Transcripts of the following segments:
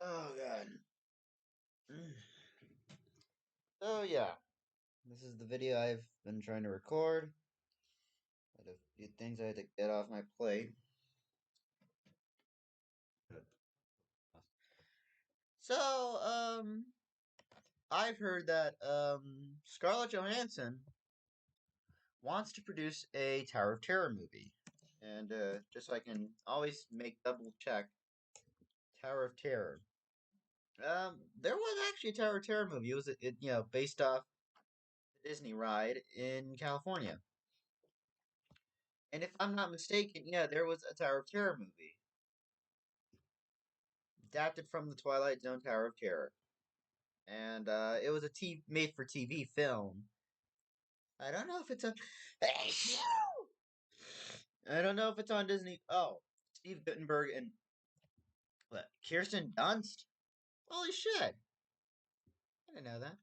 Oh god. So yeah, this is the video I've been trying to record. I had a few things I had to get off my plate. So, I've heard that Scarlett Johansson wants to produce a Tower of Terror movie. And just so I can always make double check, Tower of Terror. There was actually a Tower of Terror movie. It was based off the Disney ride in California. And if I'm not mistaken, yeah, there was a Tower of Terror movie adapted from the Twilight Zone Tower of Terror, and it was a made for TV film. I don't know if it's a. I don't know if it's on Disney. Oh, Steve Guttenberg and what? Kirsten Dunst. Holy shit! I didn't know that.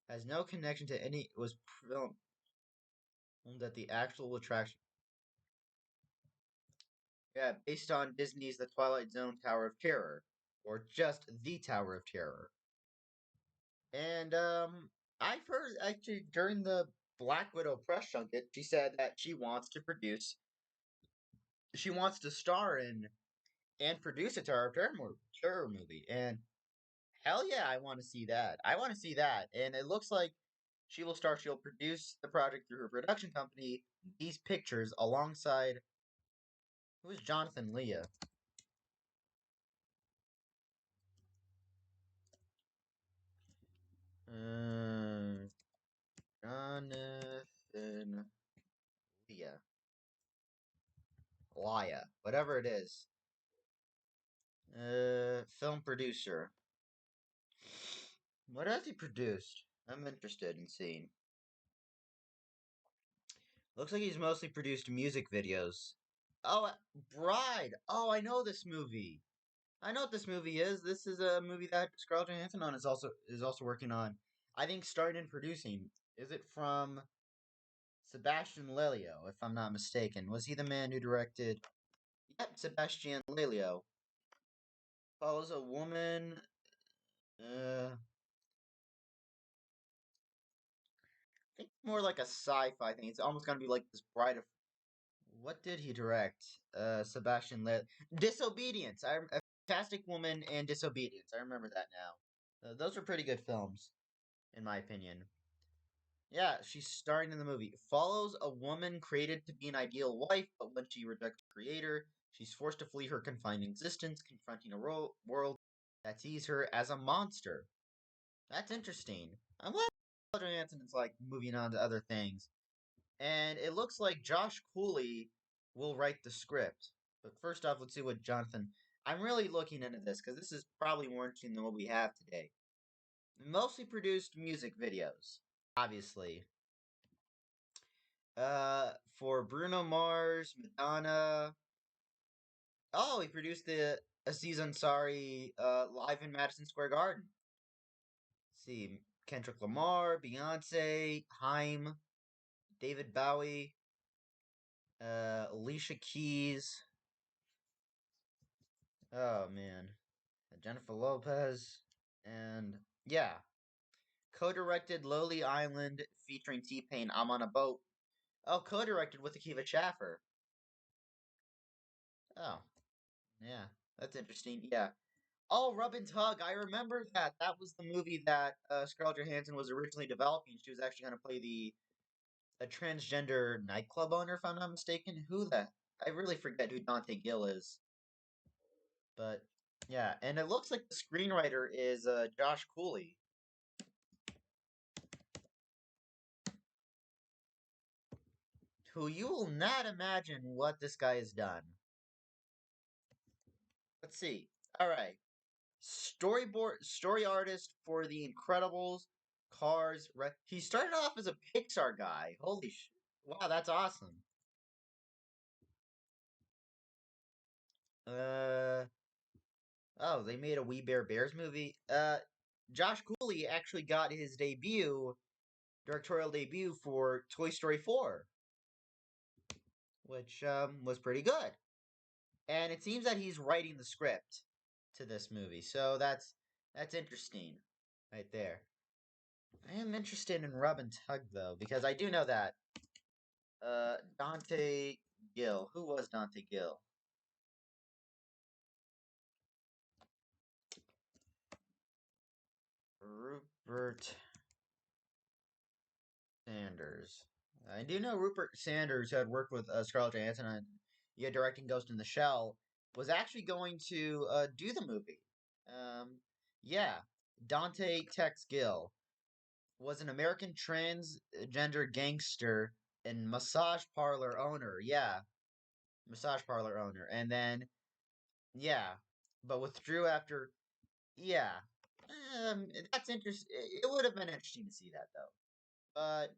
Has no connection to any. Was filmed at the actual attraction. Yeah, based on Disney's The Twilight Zone Tower of Terror, or just The Tower of Terror. And I've heard actually during the Black Widow press junket, she said that she wants to star in and produce a terror movie. And hell yeah, I want to see that. I want to see that. And it looks like she'll produce the project through her production company, These Pictures, alongside who's Jonathan Leah. Jonathan Leah. Laya, whatever it is. Film producer. What has he produced? I'm interested in seeing. Looks like he's mostly produced music videos. Oh, Bride. Oh, I know this movie. I know what this movie is. This is a movie that Scarlett Johansson is also working on. I think starring and producing. Is it from Sebastian Lelio, if I'm not mistaken? Was he the man who directed? Yep, Sebastian Lelio. Follows a woman. I think more like a sci-fi thing. It's almost gonna be like this bride of. What did he direct? Sebastian Le Disobedience. A Fantastic Woman and Disobedience. I remember that now. Those are pretty good films, in my opinion. Yeah, she's starring in the movie. Follows a woman created to be an ideal wife, but when she rejects her creator, she's forced to flee her confined existence, confronting a world that sees her as a monster. That's interesting. I'm glad Scarlett Johansson is like moving on to other things. And it looks like Josh Cooley will write the script. But first off, let's see what Jonathan. I'm really looking into this because this is probably more interesting than what we have today. Mostly produced music videos, obviously. For Bruno Mars, Madonna. Oh, he produced the Aziz Ansari live in Madison Square Garden. Let's see, Kendrick Lamar, Beyonce, Haim, David Bowie, Alicia Keys. Oh man, Jennifer Lopez, and yeah, co-directed Lonely Island featuring T-Pain. I'm on a boat. Oh, co-directed with Akiva Schaffer. Oh, yeah, that's interesting. Yeah. Oh, Rub and Tug. I remember that. That was the movie that Scarlett Johansson was originally developing. She was actually going to play a transgender nightclub owner, if I'm not mistaken. Who that? I really forget who Dante Gill is. But yeah, and it looks like the screenwriter is Josh Cooley. Who you will not imagine what this guy has done. Let's see. All right. Story artist for The Incredibles, Cars. He started off as a Pixar guy. Holy shit. Wow, that's awesome. Uh oh, they made a We Bare Bears movie. Josh Cooley actually got his directorial debut for Toy Story 4, which was pretty good. And it seems that he's writing the script. to this movie. So that's interesting, right there. I am interested in Rub and Tug though, because I do know that Dante Gill. Who was Dante Gill? Rupert Sanders. I do know Rupert Sanders, who had worked with Scarlett Johansson on directing Ghost in the Shell, was actually going to do the movie. Um, yeah, Dante Tex Gill was an American transgender gangster and massage parlor owner. Yeah, massage parlor owner. And then, yeah, but withdrew after. Yeah, that's interesting. It would have been interesting to see that though. But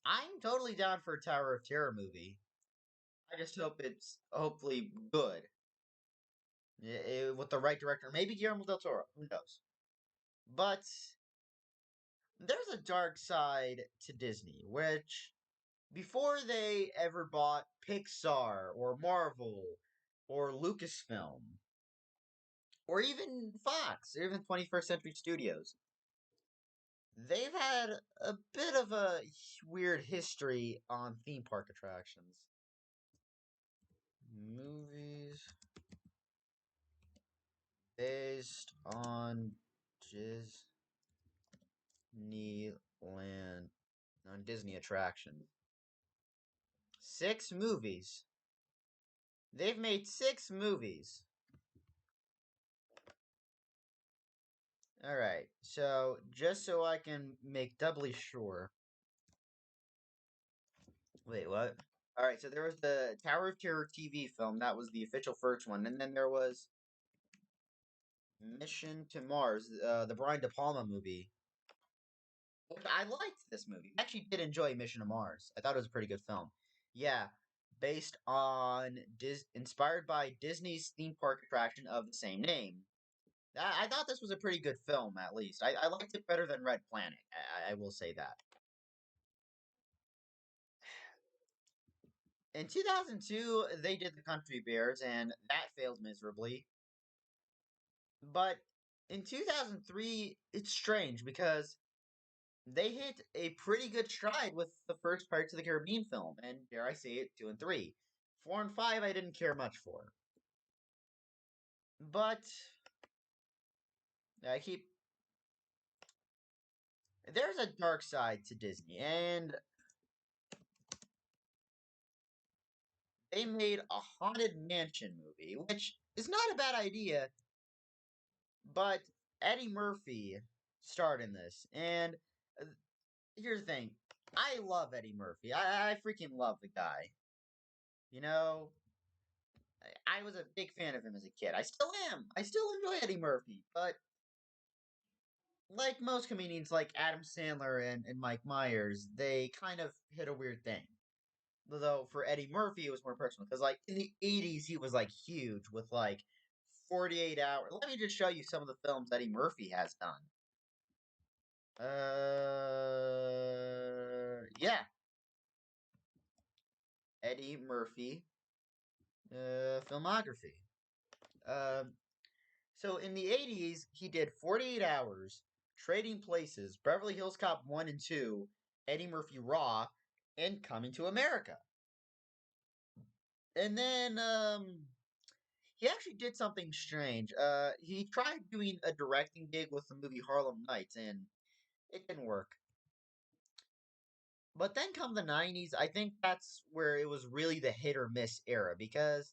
I'm totally down for a Tower of Terror movie. I just hope it's hopefully good. With the right director. Maybe Guillermo del Toro. Who knows? But there's a dark side to Disney, which before they ever bought Pixar or Marvel or Lucasfilm or even Fox or even 21st Century Studios, they've had a bit of a weird history on theme park attractions. Movies based on Disneyland, on Disney attractions. 6 movies. They've made 6 movies. Alright, so just so I can make doubly sure. Wait, what? Alright, so there was the Tower of Terror TV film. That was the official first one. And then there was Mission to Mars, the Brian De Palma movie. Which I liked this movie. I actually did enjoy Mission to Mars. I thought it was a pretty good film. Yeah, based on inspired by Disney's theme park attraction of the same name. I thought this was a pretty good film, at least. I liked it better than Red Planet. I will say that. In 2002, they did The Country Bears, and that failed miserably. But in 2003, it's strange because they hit a pretty good stride with the first Pirates of the Caribbean film, and dare I say it, 2 and 3. 4 and 5, I didn't care much for. But I keep. There's a dark side to Disney, and they made a Haunted Mansion movie, which is not a bad idea, but Eddie Murphy starred in this. And uh, here's the thing, I love Eddie Murphy. I freaking love the guy. You know, I was a big fan of him as a kid. I still am. I still enjoy Eddie Murphy, but like most comedians like Adam Sandler and Mike Myers, they kind of hit a weird thing. Though for Eddie Murphy, it was more personal because, like, in the '80s, he was like huge with like 48 Hours. Let me just show you some of the films Eddie Murphy has done. Yeah, Eddie Murphy, filmography. Um, so in the '80s, he did 48 Hours, Trading Places, Beverly Hills Cop 1 and 2, Eddie Murphy Raw, and Coming to America. And then he actually did something strange. He tried doing a directing gig with the movie Harlem Nights, and it didn't work. But then come the '90s, I think that's where it was really the hit or miss era because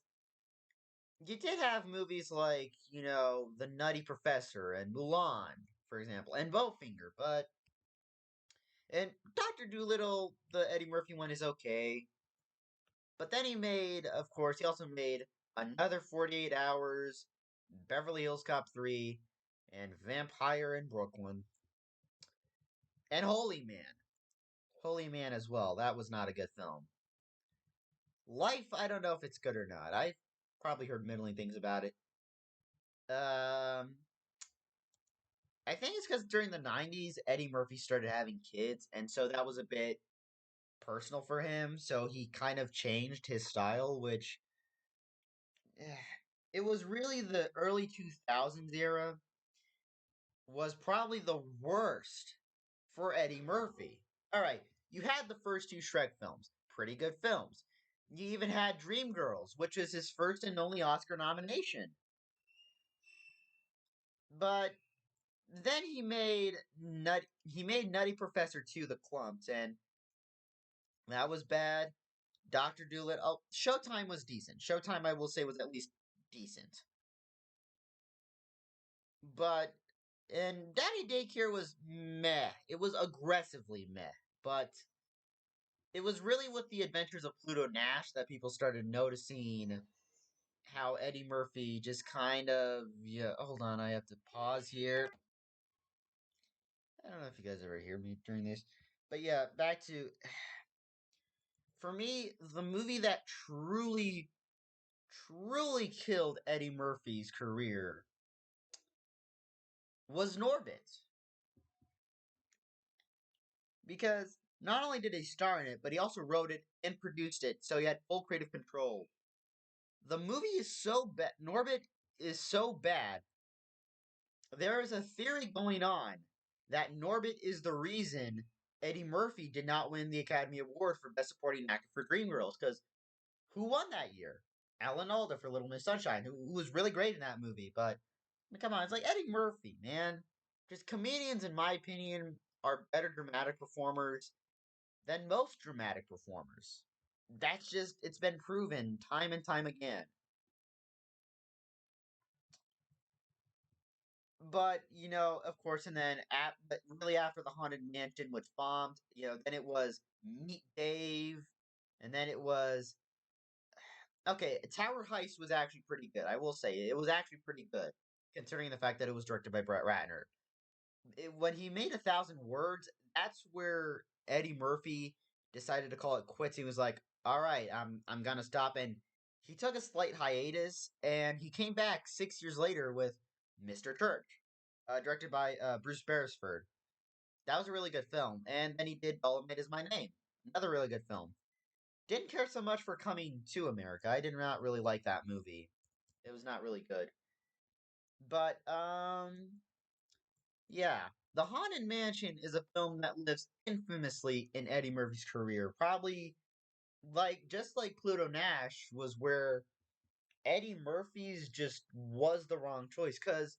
you did have movies like, The Nutty Professor and Mulan, for example, and Bowfinger, and Dr. Doolittle, the Eddie Murphy one, is okay. But then he also made another 48 Hours, Beverly Hills Cop 3, and Vampire in Brooklyn, and Holy Man. Holy Man as well. That was not a good film. Life, I don't know if it's good or not. I've probably heard middling things about it. Um, I think it's because during the '90s, Eddie Murphy started having kids, and so that was a bit personal for him. So he kind of changed his style, which it was really the early 2000s era was probably the worst for Eddie Murphy. All right, you had the first two Shrek films, pretty good films. You even had Dreamgirls, which was his first and only Oscar nomination. But then he made Nutty Professor 2 The Clumps, and that was bad. Doctor Doolittle. Oh, Showtime was decent. Showtime, I will say, was at least decent. But and Daddy Daycare was meh. It was aggressively meh. But it was really with the Adventures of Pluto Nash that people started noticing how Eddie Murphy just kind of yeah. Hold on, I have to pause here. I don't know if you guys ever hear me during this, but yeah, back to for me the movie that truly killed Eddie Murphy's career was Norbit. Because not only did he star in it, but he also wrote it and produced it, so he had full creative control. The movie is so bad. Norbit is so bad. There is a theory going on that Norbit is the reason Eddie Murphy did not win the Academy Award for Best Supporting Actor for Dreamgirls. Because who won that year? Alan Alda for Little Miss Sunshine, who was really great in that movie. But I mean, come on, it's like Eddie Murphy, man. Just comedians, in my opinion, are better dramatic performers than most dramatic performers. That's just, it's been proven time and time again. But, of course, and then but really after the Haunted Mansion, which bombed, then it was Meet Dave, and then it was, okay, Tower Heist was actually pretty good. I will say, it was actually pretty good, considering the fact that it was directed by Brett Ratner. When he made 1,000 words, that's where Eddie Murphy decided to call it quits. He was like, "All right, I'm gonna stop." And he took a slight hiatus, and he came back 6 years later with Mr. Church, directed by Bruce Beresford. That was a really good film. And then he did Dolomite Is My Name, another really good film. Didn't care so much for Coming to America. I did not really like that movie. It was not really good. But yeah. The Haunted Mansion is a film that lives infamously in Eddie Murphy's career. Probably just like Pluto Nash was where Eddie Murphy's just was the wrong choice cuz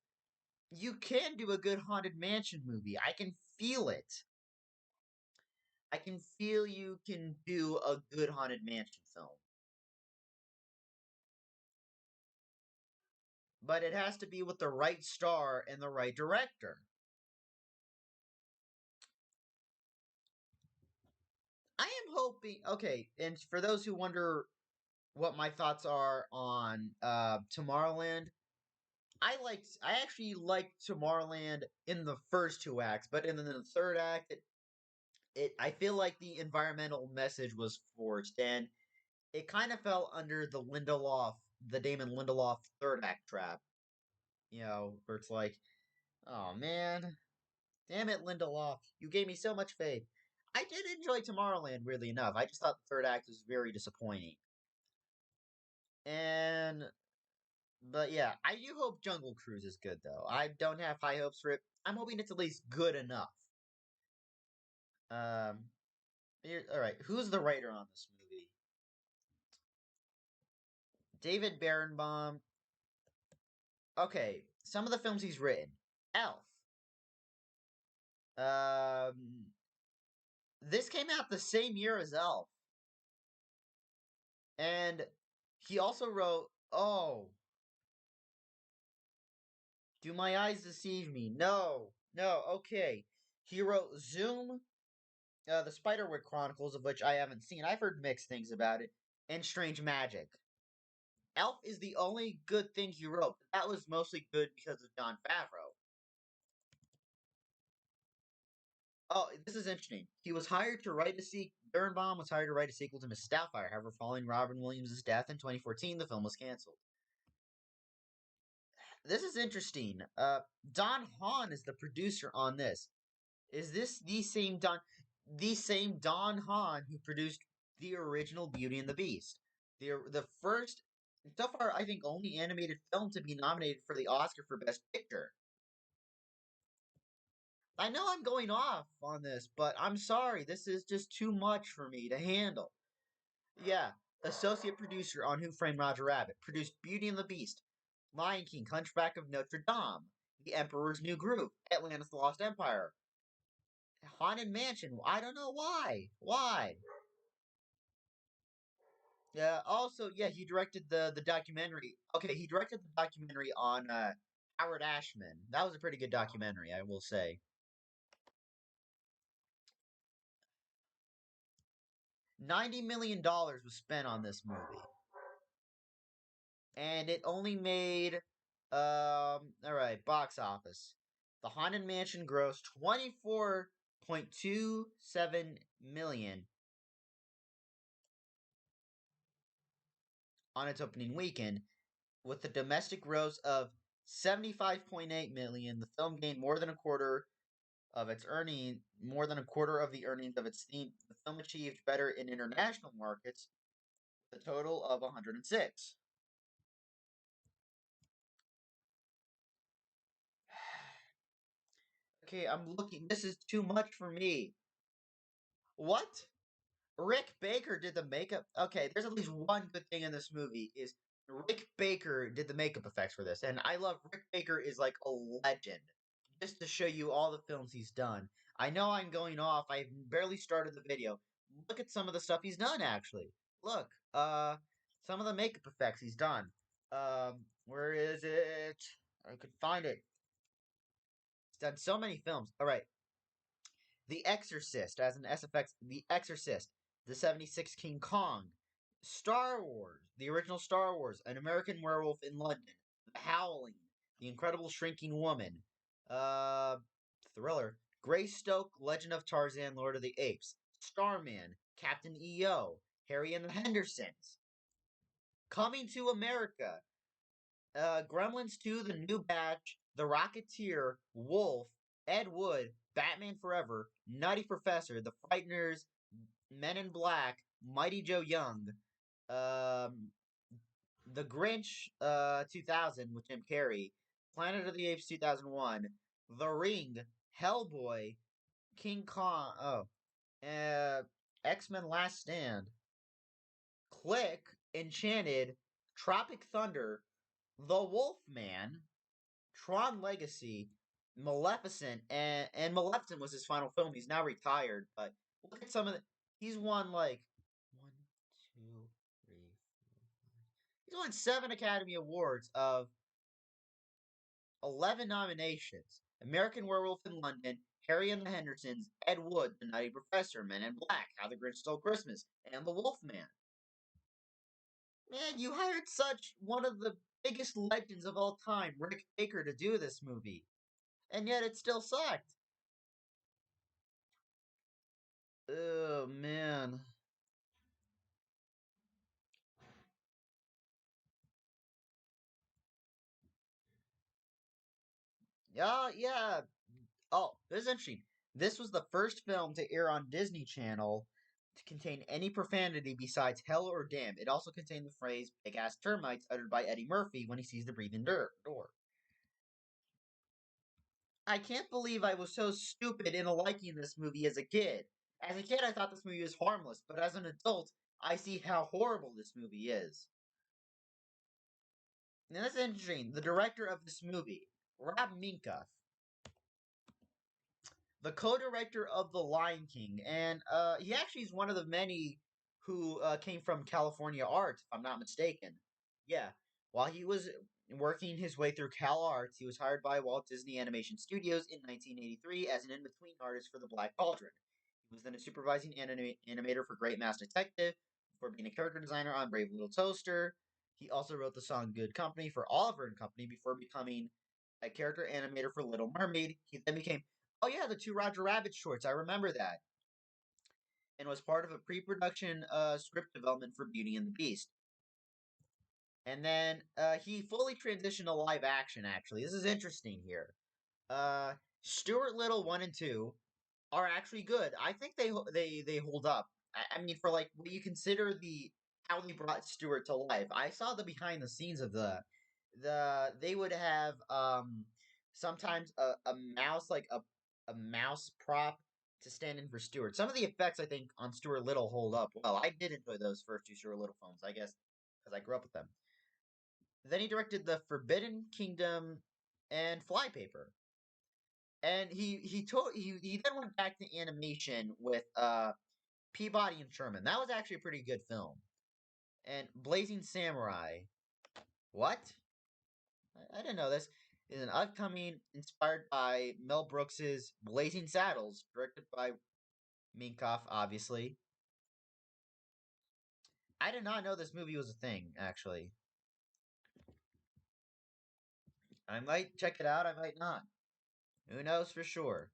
you can do a good Haunted Mansion movie. I can feel it. I can feel you can do a good Haunted Mansion film. But it has to be with the right star and the right director. I am hoping okay, and for those who wonder what my thoughts are on Tomorrowland. I actually liked Tomorrowland in the first two acts, but in the third act, I feel like the environmental message was forced, and it kind of fell under the Damon Lindelof third act trap. Where it's like, oh man, damn it, Lindelof, you gave me so much faith. I did enjoy Tomorrowland, weirdly enough. I just thought the third act was very disappointing. And But yeah, I do hope Jungle Cruise is good though. I don't have high hopes for it. I'm hoping it's at least good enough. Um, all right. Who's the writer on this movie? David Barenbaum. Okay, some of the films he's written: Elf. Um, this came out the same year as Elf, and he also wrote. Oh, do my eyes deceive me? No, no. Okay, he wrote Zoom, the Spiderwick Chronicles, of which I haven't seen. I've heard mixed things about it, and Strange Magic. Elf is the only good thing he wrote. That was mostly good because of Jon Favreau. Oh, this is interesting. He was hired to write a sequel. Birnbaum was hired to write a sequel to Miss Doubtfire. However, following Robin Williams' death in 2014, the film was canceled. This is interesting. Don Hahn is the producer on this. Is this the same Don Hahn who produced the original Beauty and the Beast? The first So far, I think only animated film to be nominated for the Oscar for Best Picture. I know I'm going off on this, but I'm sorry. This is just too much for me to handle. Yeah, associate producer on Who Framed Roger Rabbit, produced Beauty and the Beast, Lion King, Hunchback of Notre Dame, The Emperor's New Groove, Atlantis: The Lost Empire, Haunted Mansion. I don't know why. Why? Yeah. Also, yeah, he directed the documentary. Okay, he directed the documentary on Howard Ashman. That was a pretty good documentary, I will say. $90 million was spent on this movie, and it only made all right, box office. The Haunted Mansion grossed 24.27 million on its opening weekend, with the domestic gross of 75.8 million. The film gained more than a quarter of the earnings of its theme. The film achieved better in international markets, a total of 106. Okay, I'm looking. This is too much for me. What? Rick Baker did the makeup. Okay, there's at least one good thing in this movie is Rick Baker did the makeup effects for this, and I love Rick Baker is like a legend. Just to show you all the films he's done. I know I'm going off. I barely started the video. Look at some of the stuff he's done. Actually, look. Some of the makeup effects he's done. Where is it? I could find it. He's done so many films. All right, The Exorcist as an SFX. The Exorcist, The 76 King Kong, Star Wars, the original Star Wars, An American Werewolf in London, The Howling, The Incredible Shrinking Woman, uh, Thriller, Greystoke, Legend of Tarzan, Lord of the Apes, Starman, Captain EO, Harry and the Hendersons, Coming to America, Gremlins 2, The New Batch, The Rocketeer, Wolf, Ed Wood, Batman Forever, Nutty Professor, The Frighteners, Men in Black, Mighty Joe Young, um, The Grinch 2000 with Jim Carrey, Planet of the Apes 2001, The Ring, Hellboy, King Kong, X Men Last Stand, Click, Enchanted, Tropic Thunder, The Wolfman, Tron Legacy, Maleficent, and Maleficent was his final film. He's now retired, but look at some of the. He's won like one, two, three. He's won 7 Academy Awards of 11 nominations. American Werewolf in London, Harry and the Hendersons, Ed Wood, The Nutty Professor, Men in Black, How the Grinch Stole Christmas, and The Wolfman. Man, you hired such one of the biggest legends of all time, Rick Baker, to do this movie, and yet it still sucked. Oh man. Yeah, yeah. Oh, this is interesting. This was the first film to air on Disney Channel to contain any profanity besides hell or damn. It also contained the phrase big ass termites uttered by Eddie Murphy when he sees the breathing door. I can't believe I was so stupid in liking this movie as a kid. As a kid, I thought this movie was harmless, but as an adult, I see how horrible this movie is. And that's interesting. The director of this movie, Rob Minkoff, the co-director of The Lion King, and he actually is one of the many who came from California Arts, if I'm not mistaken. Yeah, while he was working his way through Cal Arts, he was hired by Walt Disney Animation Studios in 1983 as an in-between artist for The Black Cauldron. He was then a supervising animator for Great Mouse Detective, before being a character designer on Brave Little Toaster. He also wrote the song Good Company for Oliver and Company before becoming a character animator for Little Mermaid. He then became, oh yeah, the two Roger Rabbit shorts. I remember that. And was part of a pre-production script development for Beauty and the Beast. And then he fully transitioned to live action. Actually, this is interesting here. Uh, Stuart Little 1 and 2 are actually good. I think they hold up. I mean, for like what you consider the how they brought Stewart to life. I saw the behind the scenes of they would have sometimes a mouse like a mouse prop to stand in for Stewart. Some of the effects I think on Stuart Little hold up well. I did enjoy those first two Stuart Little films, I guess, because I grew up with them. Then he directed The Forbidden Kingdom and Flypaper. And he then went back to animation with Peabody and Sherman. That was actually a pretty good film. And Blazing Samurai. What? I didn't know this. Is an upcoming inspired by Mel Brooks's Blazing Saddles, directed by Minkoff, obviously. I did not know this movie was a thing, actually. I might check it out, I might not. Who knows for sure?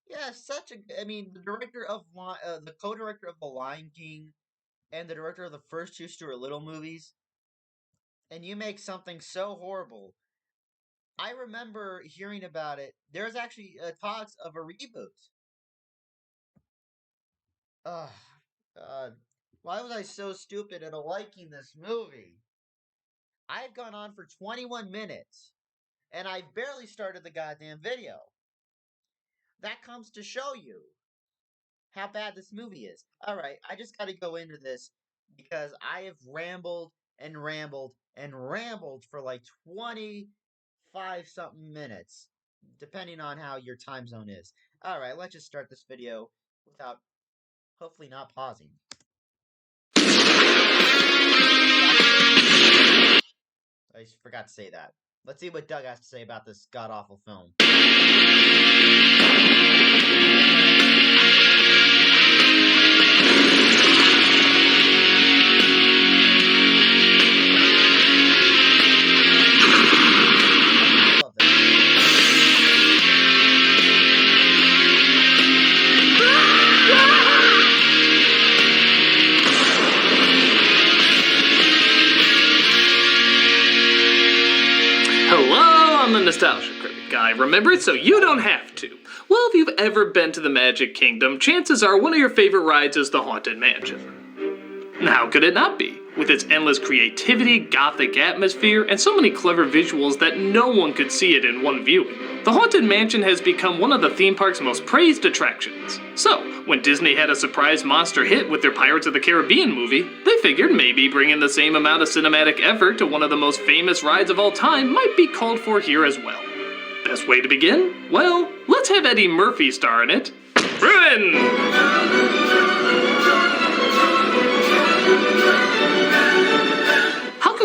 Yeah, such a. I mean, the director of the co-director of The Lion King, and the director of the first two Stuart Little movies, and you make something so horrible. I remember hearing about it. There's actually talks of a reboot. Ugh, God, why was I so stupid into liking this movie? I've gone on for 21 minutes, and I've barely started the goddamn video. That comes to show you how bad this movie is. Alright, I just gotta go into this because I have rambled and rambled and rambled for like 25 something minutes, depending on how your time zone is. Alright, let's just start this video without hopefully not pausing. I forgot to say that. Let's see what Doug has to say about this god-awful film. Nostalgia Critic guy, remember it so you don't have to. Well, if you've ever been to the Magic Kingdom, chances are one of your favorite rides is the Haunted Mansion. How could it not be? With its endless creativity, gothic atmosphere, and so many clever visuals that no one could see it in one viewing. The Haunted Mansion has become one of the theme park's most praised attractions. So, when Disney had a surprise monster hit with their Pirates of the Caribbean movie, they figured maybe bringing the same amount of cinematic effort to one of the most famous rides of all time might be called for here as well. Best way to begin? Well, let's have Eddie Murphy star in it. Ruin!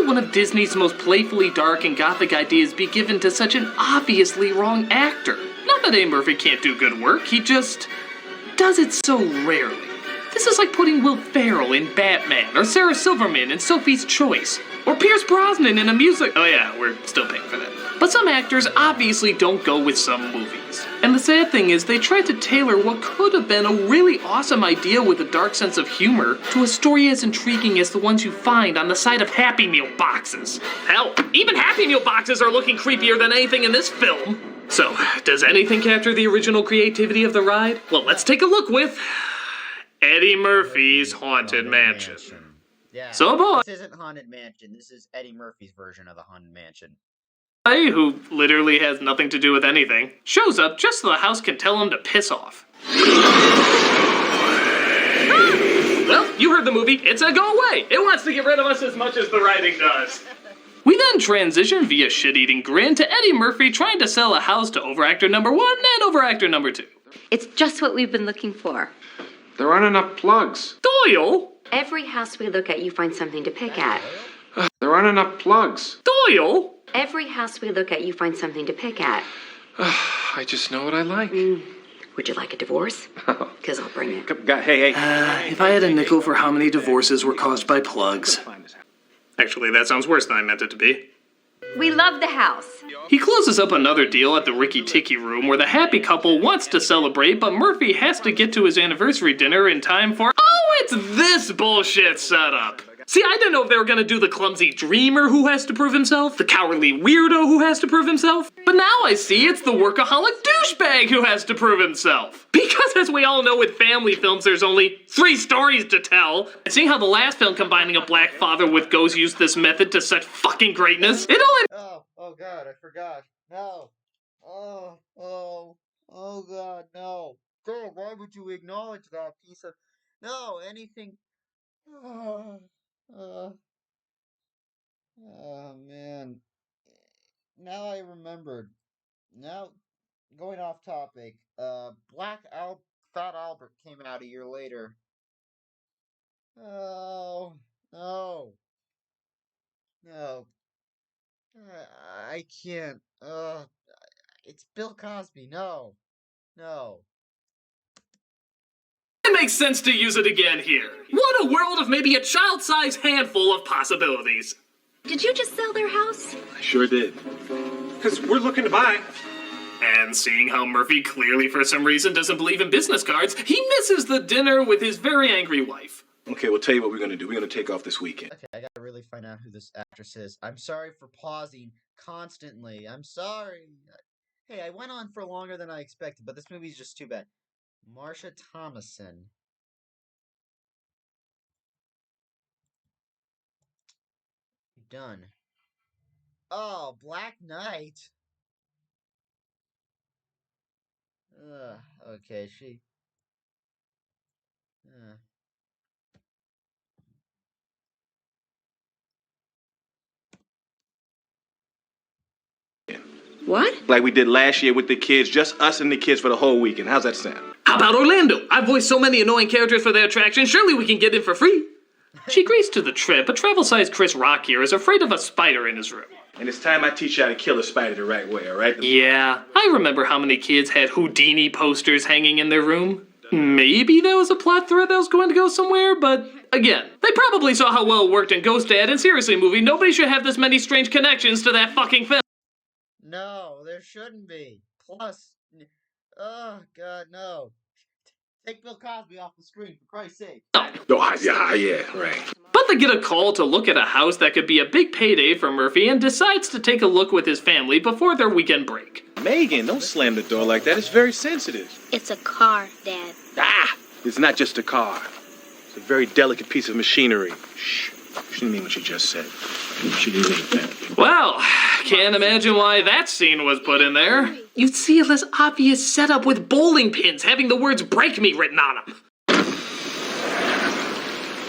One of Disney's most playfully dark and gothic ideas be given to such an obviously wrong actor. Not that Eddie Murphy can't do good work, he just does it so rarely. This is like putting Will Ferrell in Batman, or Sarah Silverman in Sophie's Choice, or Pierce Brosnan in a music. Oh yeah, we're still paying for that. But some actors obviously don't go with some movies. And the sad thing is they tried to tailor what could have been a really awesome idea with a dark sense of humor to a story as intriguing as the ones you find on the side of Happy Meal boxes. Hell, even Happy Meal boxes are looking creepier than anything in this film. So, does anything capture the original creativity of the ride? Well, let's take a look with Eddie Murphy's Haunted Mansion. Yeah, so boy, this isn't Haunted Mansion, this is Eddie Murphy's version of the Haunted Mansion. Who literally has nothing to do with anything, shows up just so the house can tell him to piss off. Well, you heard the movie, it's a go away. It wants to get rid of us as much as the writing does. We then transition via shit-eating grin to Eddie Murphy trying to sell a house to overactor number 1 and overactor number 2. It's just what we've been looking for. There aren't enough plugs. Doyle? Every house we look at, you find something to pick at. There aren't enough plugs. Doyle? Every house we look at, you find something to pick at. I just know what I like. Would you like a divorce? Because I'll bring it. Hey. If I had a nickel for how many divorces were caused by plugs. Actually, that sounds worse than I meant it to be. We love the house. He closes up another deal at the Ricky Tikki room where the happy couple wants to celebrate, but Murphy has to get to his anniversary dinner in time for... Oh, it's this bullshit setup! See, I didn't know if they were gonna do the clumsy dreamer who has to prove himself, the cowardly weirdo who has to prove himself, but now I see it's the workaholic douchebag who has to prove himself. Because as we all know with family films, there's only 3 stories to tell. And seeing how the last film combining a black father with ghosts used this method to such fucking greatness, it only— Oh God, I forgot. No. Oh God, no. God, why would you acknowledge that piece of... No, anything... Oh, oh man. Now I remembered. Now, going off topic, Fat Albert came out a year later. Oh, no. No. I can't. It's Bill Cosby. No. No. it makes sense to use it again here. What a world of maybe a child-sized handful of possibilities. Did you just sell their house? I sure did. Because we're looking to buy. And seeing how Murphy clearly for some reason doesn't believe in business cards, he misses the dinner with his very angry wife. Okay, we'll tell you what we're going to do. We're going to take off this weekend. Okay, I gotta really find out who this actress is. I'm sorry for pausing constantly. I'm sorry. Hey, I went on for longer than I expected, but this movie's just too bad. Marsha Thomason. Done. Oh, Black Knight. Okay, she... What? Like we did last year with the kids, just us and the kids for the whole weekend. How's that sound? How about Orlando? I've voiced so many annoying characters for their attraction, surely we can get in for free. She agrees to the trip, but travel-sized Chris Rock here is afraid of a spider in his room. And it's time I teach you how to kill a spider the right way, all right? Yeah, I remember how many kids had Houdini posters hanging in their room. Maybe that was a plot thread that was going to go somewhere, but again, they probably saw how well it worked in Ghost Dad, and seriously, movie, nobody should have this many strange connections to that fucking film. No, there shouldn't be. Plus, oh God, no. Take Bill Cosby off the screen, for Christ's sake. Oh, yeah, right. But they get a call to look at a house that could be a big payday for Murphy and decides to take a look with his family before their weekend break. Megan, don't slam the door like that. It's very sensitive. It's a car, Dad. Ah! It's not just a car. It's a very delicate piece of machinery. Shh. She didn't mean what she just said. She didn't mean that. Well, can't imagine why that scene was put in there. You'd see a less obvious setup with bowling pins having the words "break me" written on them.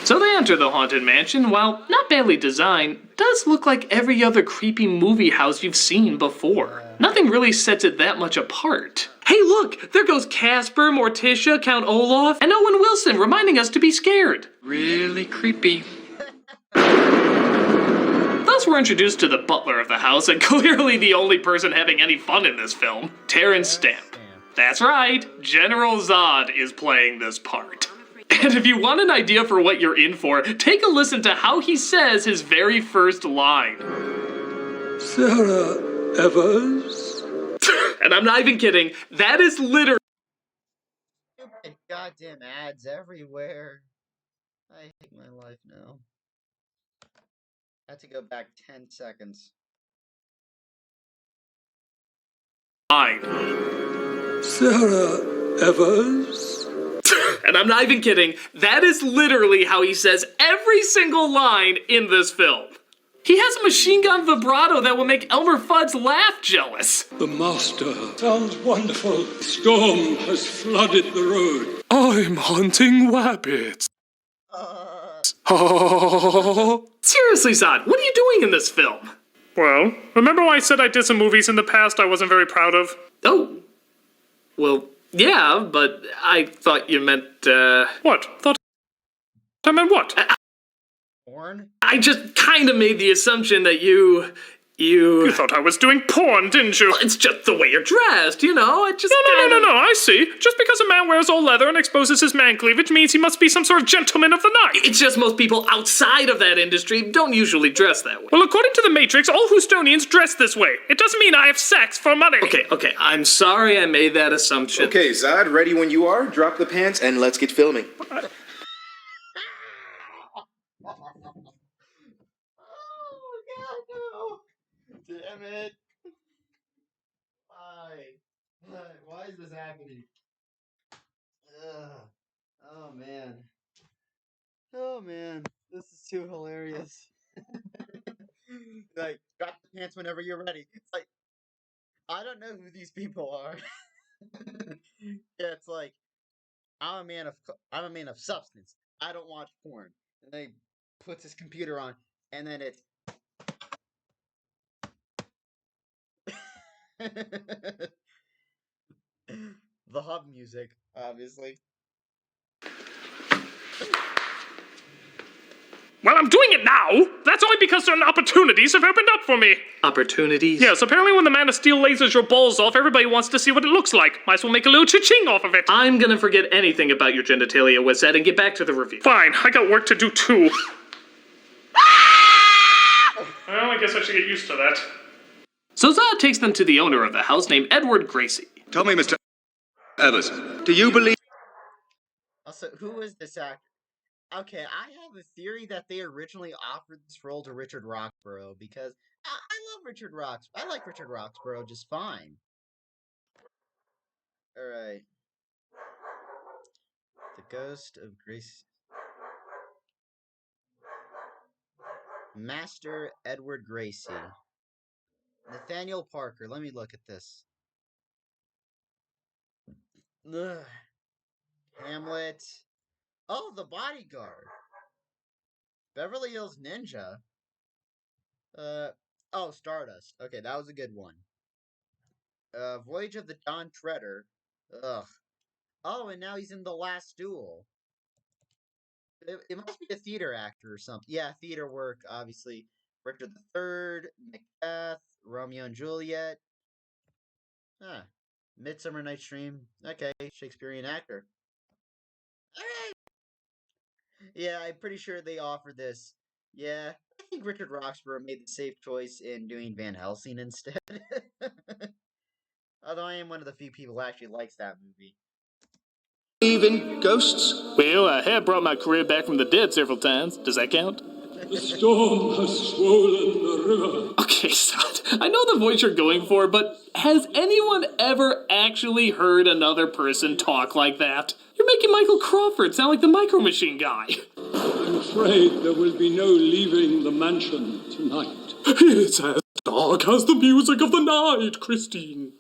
So they enter the haunted mansion. While not badly designed, does look like every other creepy movie house you've seen before. Nothing really sets it that much apart. Hey look, there goes Casper, Morticia, Count Olaf, and Owen Wilson reminding us to be scared. Really creepy. Thus we're introduced to the butler of the house, and clearly the only person having any fun in this film, Terrence Stamp. That's right, General Zod is playing this part. And if you want an idea for what you're in for, take a listen to how he says his very first line. Sarah Evers? And I'm not even kidding, that is literally... Stupid goddamn ads everywhere. I hate my life now. I have to go back 10 seconds. line. Sarah Evers? And I'm not even kidding, that is literally how he says every single line in this film. He has a machine gun vibrato that will make Elmer Fudd's laugh jealous. The master. Sounds wonderful. Storm has flooded the road. I'm hunting rabbits. Seriously, Zod, what are you doing in this film? Well, remember why I said I did some movies in the past I wasn't very proud of? Oh. Well, yeah, but I thought you meant, What? I meant what? Porn? I just kind of made the assumption that you... You thought I was doing porn, didn't you? Well, it's just the way you're dressed, you know? It just No, I see. Just because a man wears all leather and exposes his man cleavage means he must be some sort of gentleman of the night. It's just most people outside of that industry don't usually dress that way. Well, according to the Matrix, all Houstonians dress this way. It doesn't mean I have sex for money. Okay, I'm sorry I made that assumption. Okay, Zod, ready when you are. Drop the pants and let's get filming. Damn it! Why? Why is this happening? Ugh. Oh man. Oh man. This is too hilarious. Like, drop the pants whenever you're ready. It's like, I don't know who these people are. Yeah, it's like, I'm a man of substance. I don't watch porn. And then he puts his computer on, and then it's the hub music, obviously. Well, I'm doing it now. That's only because certain opportunities have opened up for me. Opportunities? Yes, apparently when the Man of Steel lasers your balls off, everybody wants to see what it looks like. Might as well make a little cha-ching off of it. I'm gonna forget anything about your genitalia, Wizette, and get back to the review. Fine, I got work to do too. Well, I guess I should get used to that. So Zod takes them to the owner of the house named Edward Gracie. Tell me, Mr. Evers, do you believe? Also, who is this actor? Okay, I have a theory that they originally offered this role to Richard Roxburgh because I love Richard Roxburgh. I like Richard Roxburgh just fine. Alright. The Ghost of Grace. Master Edward Gracie. Nathaniel Parker. Let me look at this. Ugh. Hamlet. Oh, The Bodyguard. Beverly Hills Ninja. Oh, Stardust. Okay, that was a good one. Voyage of the Dawn Treader. Ugh. Oh, and now he's in The Last Duel. It must be a theater actor or something. Yeah, theater work, obviously. Richard III, Macbeth, Romeo and Juliet. Huh. Midsummer Night's Dream. Okay, Shakespearean actor. Alright. Yeah, I'm pretty sure they offered this. Yeah, I think Richard Roxburgh made the safe choice in doing Van Helsing instead. Although I am one of the few people who actually likes that movie. Believe in ghosts? Well, I have brought my career back from the dead several times. Does that count? The storm has swollen the river. Okay, Zod. I know the voice you're going for, but has anyone ever actually heard another person talk like that? You're making Michael Crawford sound like the Micro Machine guy. I'm afraid there will be no leaving the mansion tonight. It's as dark as the music of the night, Christine.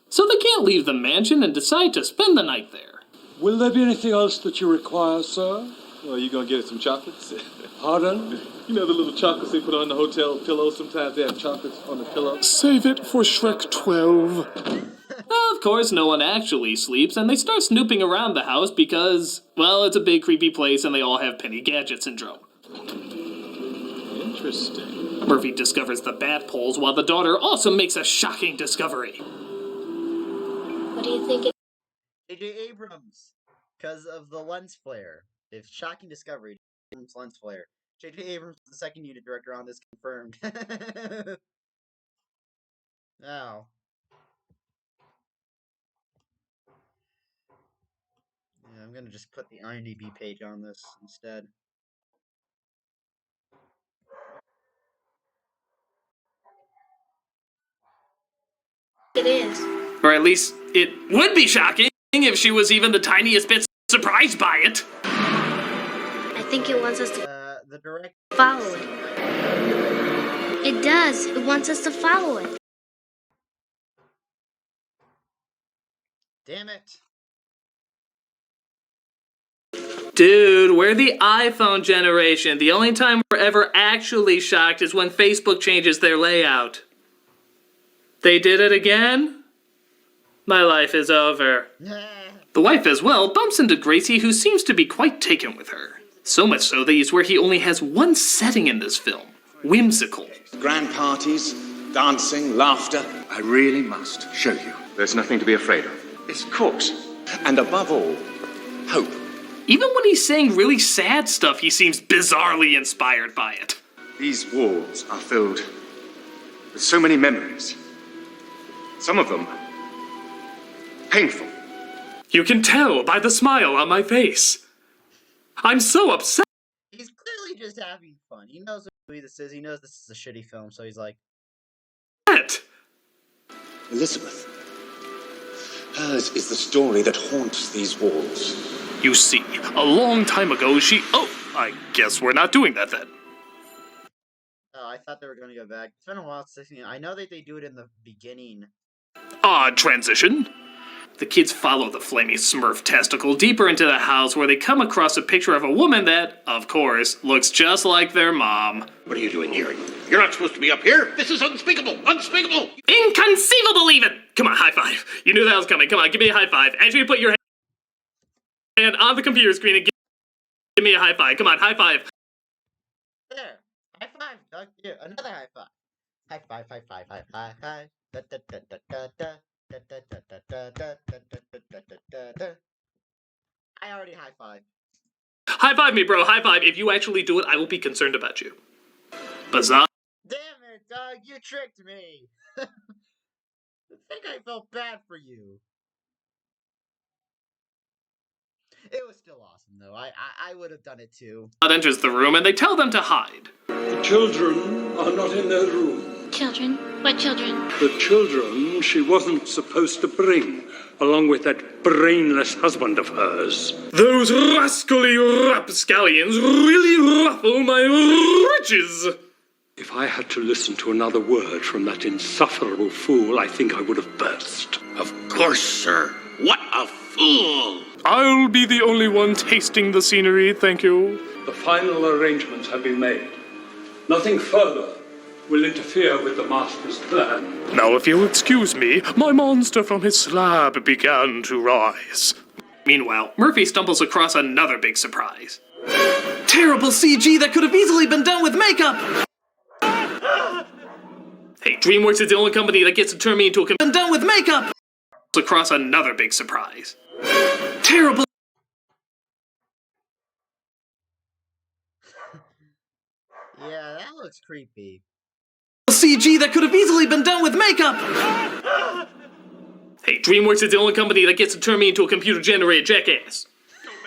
So they can't leave the mansion and decide to spend the night there. Will there be anything else that you require, sir? Oh, you gonna get us some chocolates? Pardon? You know the little chocolates they put on the hotel pillows? Sometimes they have chocolates on the pillow. Save it for Shrek 12. Of course, no one actually sleeps, and they start snooping around the house because, well, it's a big creepy place and they all have Penny Gadget syndrome. Interesting. Murphy discovers the bat poles while the daughter also makes a shocking discovery. What do you think it J.J. Abrams, because of the lens flare. If shocking discovery, Abrams lens flare. J.J. Abrams is the second unit director on this, confirmed. Now. Yeah, I'm gonna just put the IMDb page on this instead. is? Or at least it would be shocking if she was even the tiniest bit surprised by it. I think it wants us to The direct. follow it. It does. It wants us to follow it. Damn it. Dude, we're the iPhone generation. The only time we're ever actually shocked is when Facebook changes their layout. They did it again? My life is over. The wife as well bumps into Gracie, who seems to be quite taken with her. So much so that he's where he only has one setting in this film. Whimsical. Grand parties, dancing, laughter. I really must show you. There's nothing to be afraid of. Yes, of course. And above all, hope. Even when he's saying really sad stuff, he seems bizarrely inspired by it. These walls are filled with so many memories. Some of them painful. You can tell by the smile on my face. I'm so upset. He's clearly just having fun. He knows what movie this is. He knows this is a shitty film, so he's like, Elizabeth. Hers is the story that haunts these walls. You see, a long time ago she... Oh, I guess we're not doing that then. Oh, I thought they were going to go back. It's been a while since I know that they do it in the beginning. Odd transition. The kids follow the flaming Smurf testicle deeper into the house where they come across a picture of a woman that, of course, looks just like their mom. What are you doing here? You're not supposed to be up here. This is unspeakable. Unspeakable. Inconceivable even! Come on, high five. You knew that was coming. Come on, give me a high five. Actually, put your hand on the computer screen and give me a high five. Come on, high five. There. High five, Doug. Here, another high five. High five, high five, high five, high. Da, da, da, da, da, da. Da, da, da, da, da, da, da, da, da, da, da. I already high five. High five me, bro. High five. If you actually do it, I will be concerned about you. Bizarre. Damn it, Doug. You tricked me. I think I felt bad for you. It was still awesome, though. I would have done it, too. Enters the room and they tell them to hide. The children are not in their room. Children? What children? The children she wasn't supposed to bring, along with that brainless husband of hers. Those rascally rapscallions really ruffle my riches. If I had to listen to another word from that insufferable fool, I think I would have burst. Of course, sir. What a fool! I'll be the only one tasting the scenery, thank you. The final arrangements have been made. Nothing further will interfere with the master's plan. Now, if you'll excuse me, my monster from his slab began to rise. Meanwhile, Murphy stumbles across another big surprise. Terrible CG that could have easily been done with makeup! Hey, DreamWorks is the only company that gets to turn me into a done with makeup! Across another big surprise. Terrible. Yeah, that looks creepy. CG that could have easily been done with makeup! Hey, DreamWorks is the only company that gets to turn me into a computer-generated jackass.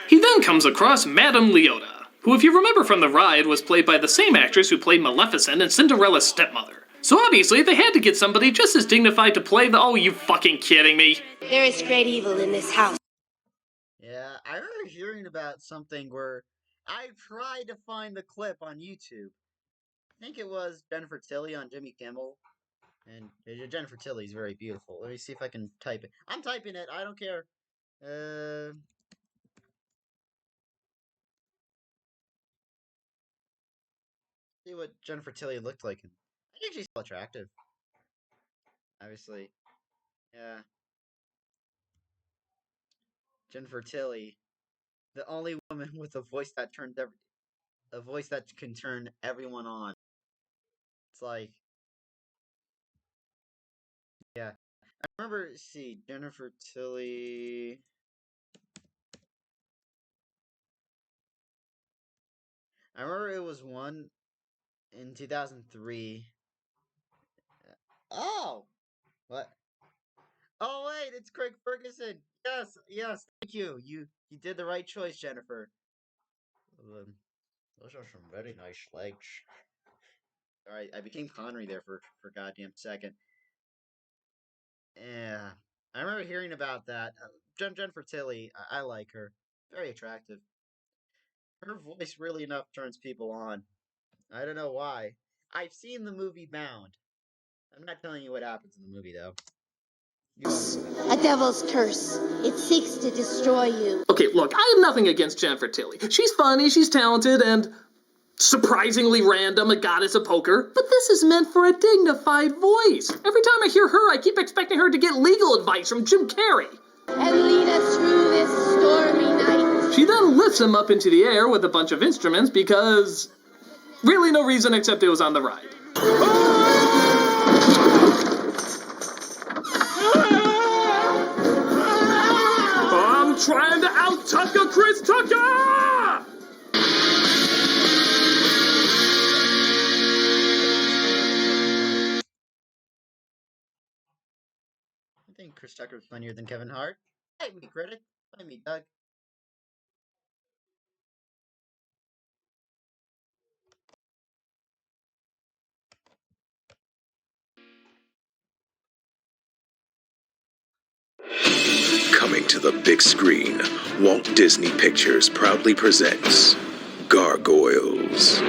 He then comes across Madame Leota, who, if you remember from the ride, was played by the same actress who played Maleficent and Cinderella's stepmother. So obviously, they had to get somebody just as dignified to play the— oh, you fucking kidding me? There is great evil in this house. Yeah, I remember hearing about something where I tried to find the clip on YouTube. I think it was Jennifer Tilly on Jimmy Kimmel. And Jennifer Tilly's very beautiful. Let me see if I can type it. I'm typing it. I don't care. See what Jennifer Tilly looked like. I think she's still attractive. Obviously. Yeah. Jennifer Tilly. The only woman with a voice that a voice that can turn everyone on. It's like, yeah. I remember, see, Jennifer Tilly. I remember it was one in 2003. Oh! What? Oh, wait, it's Craig Ferguson! Yes, yes, thank you. You did the right choice, Jennifer. Those are some very nice legs. Alright, I became Connery there for a goddamn second. Yeah. I remember hearing about that. Jennifer Tilly, I like her. Very attractive. Her voice really enough turns people on. I don't know why. I've seen the movie Bound. I'm not telling you what happens in the movie, though. A devil's curse. It seeks to destroy you. Okay, look, I have nothing against Jennifer Tilly. She's funny, she's talented, and surprisingly random, a goddess of poker. But this is meant for a dignified voice. Every time I hear her, I keep expecting her to get legal advice from Jim Carrey. And lead us through this stormy night. She then lifts him up into the air with a bunch of instruments because really no reason except it was on the ride. I'm trying to out-Tucker Chris Tucker! I think Chris Tucker's funnier than Kevin Hart. Fight me, Critic. Fight me, Doug. Coming to the big screen, Walt Disney Pictures proudly presents Gargoyles.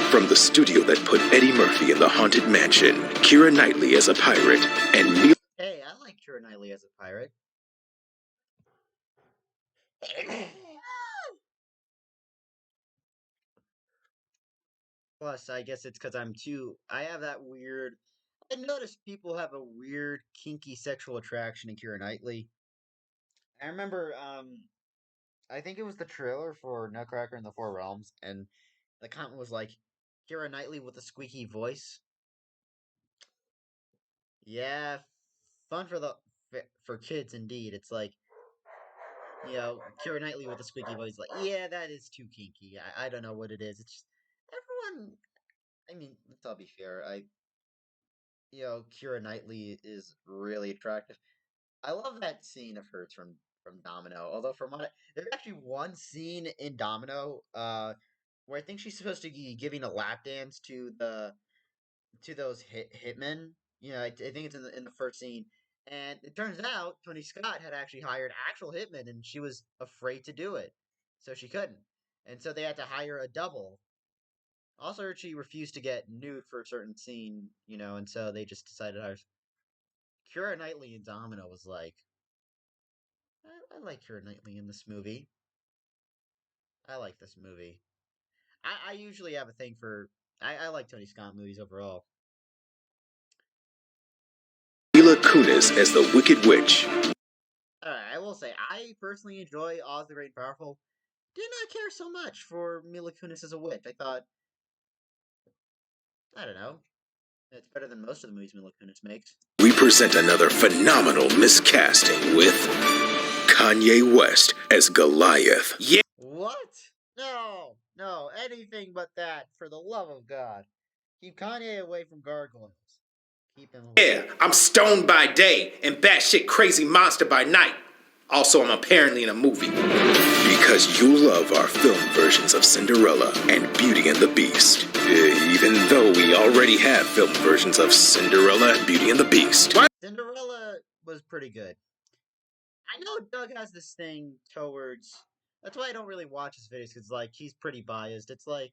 From the studio that put Eddie Murphy in the Haunted Mansion, Keira Knightley as a pirate, and Hey, I like Keira Knightley as a pirate. Plus, I guess it's because I have that weird. I noticed people have a weird, kinky sexual attraction to Keira Knightley. I remember, I think it was the trailer for Nutcracker in the Four Realms, and the comment was like, Keira Knightley with a squeaky voice. Yeah, fun for kids indeed. It's like, Keira Knightley with a squeaky voice. Like, yeah, that is too kinky. I don't know what it is. It's just everyone. I mean, let's all be fair. Keira Knightley is really attractive. I love that scene of hers from Domino. Although there's actually one scene in Domino, where I think she's supposed to be giving a lap dance to those hitmen. I think it's in the first scene, and it turns out Tony Scott had actually hired actual hitmen, and she was afraid to do it, so she couldn't, and so they had to hire a double. Also, she refused to get nude for a certain scene, and so they just decided to hire Keira Knightley in Domino was like, I like Keira Knightley in this movie. I like this movie. I usually have a thing for. I like Tony Scott movies overall. Mila Kunis as the Wicked Witch. I will say, I personally enjoy Oz the Great and Powerful. Did not care so much for Mila Kunis as a witch. I thought, I don't know, it's better than most of the movies Mila Kunis makes. We present another phenomenal miscasting with Kanye West as Goliath. Yeah. What? No, anything but that, for the love of God. Keep Kanye away from gargoyles. Keep him away. Yeah, I'm stoned by day and batshit crazy monster by night. Also, I'm apparently in a movie. Because you love our film versions of Cinderella and Beauty and the Beast. Even though we already have film versions of Cinderella and Beauty and the Beast. Cinderella was pretty good. I know Doug has this thing towards. That's why I don't really watch his videos, because, he's pretty biased. It's like,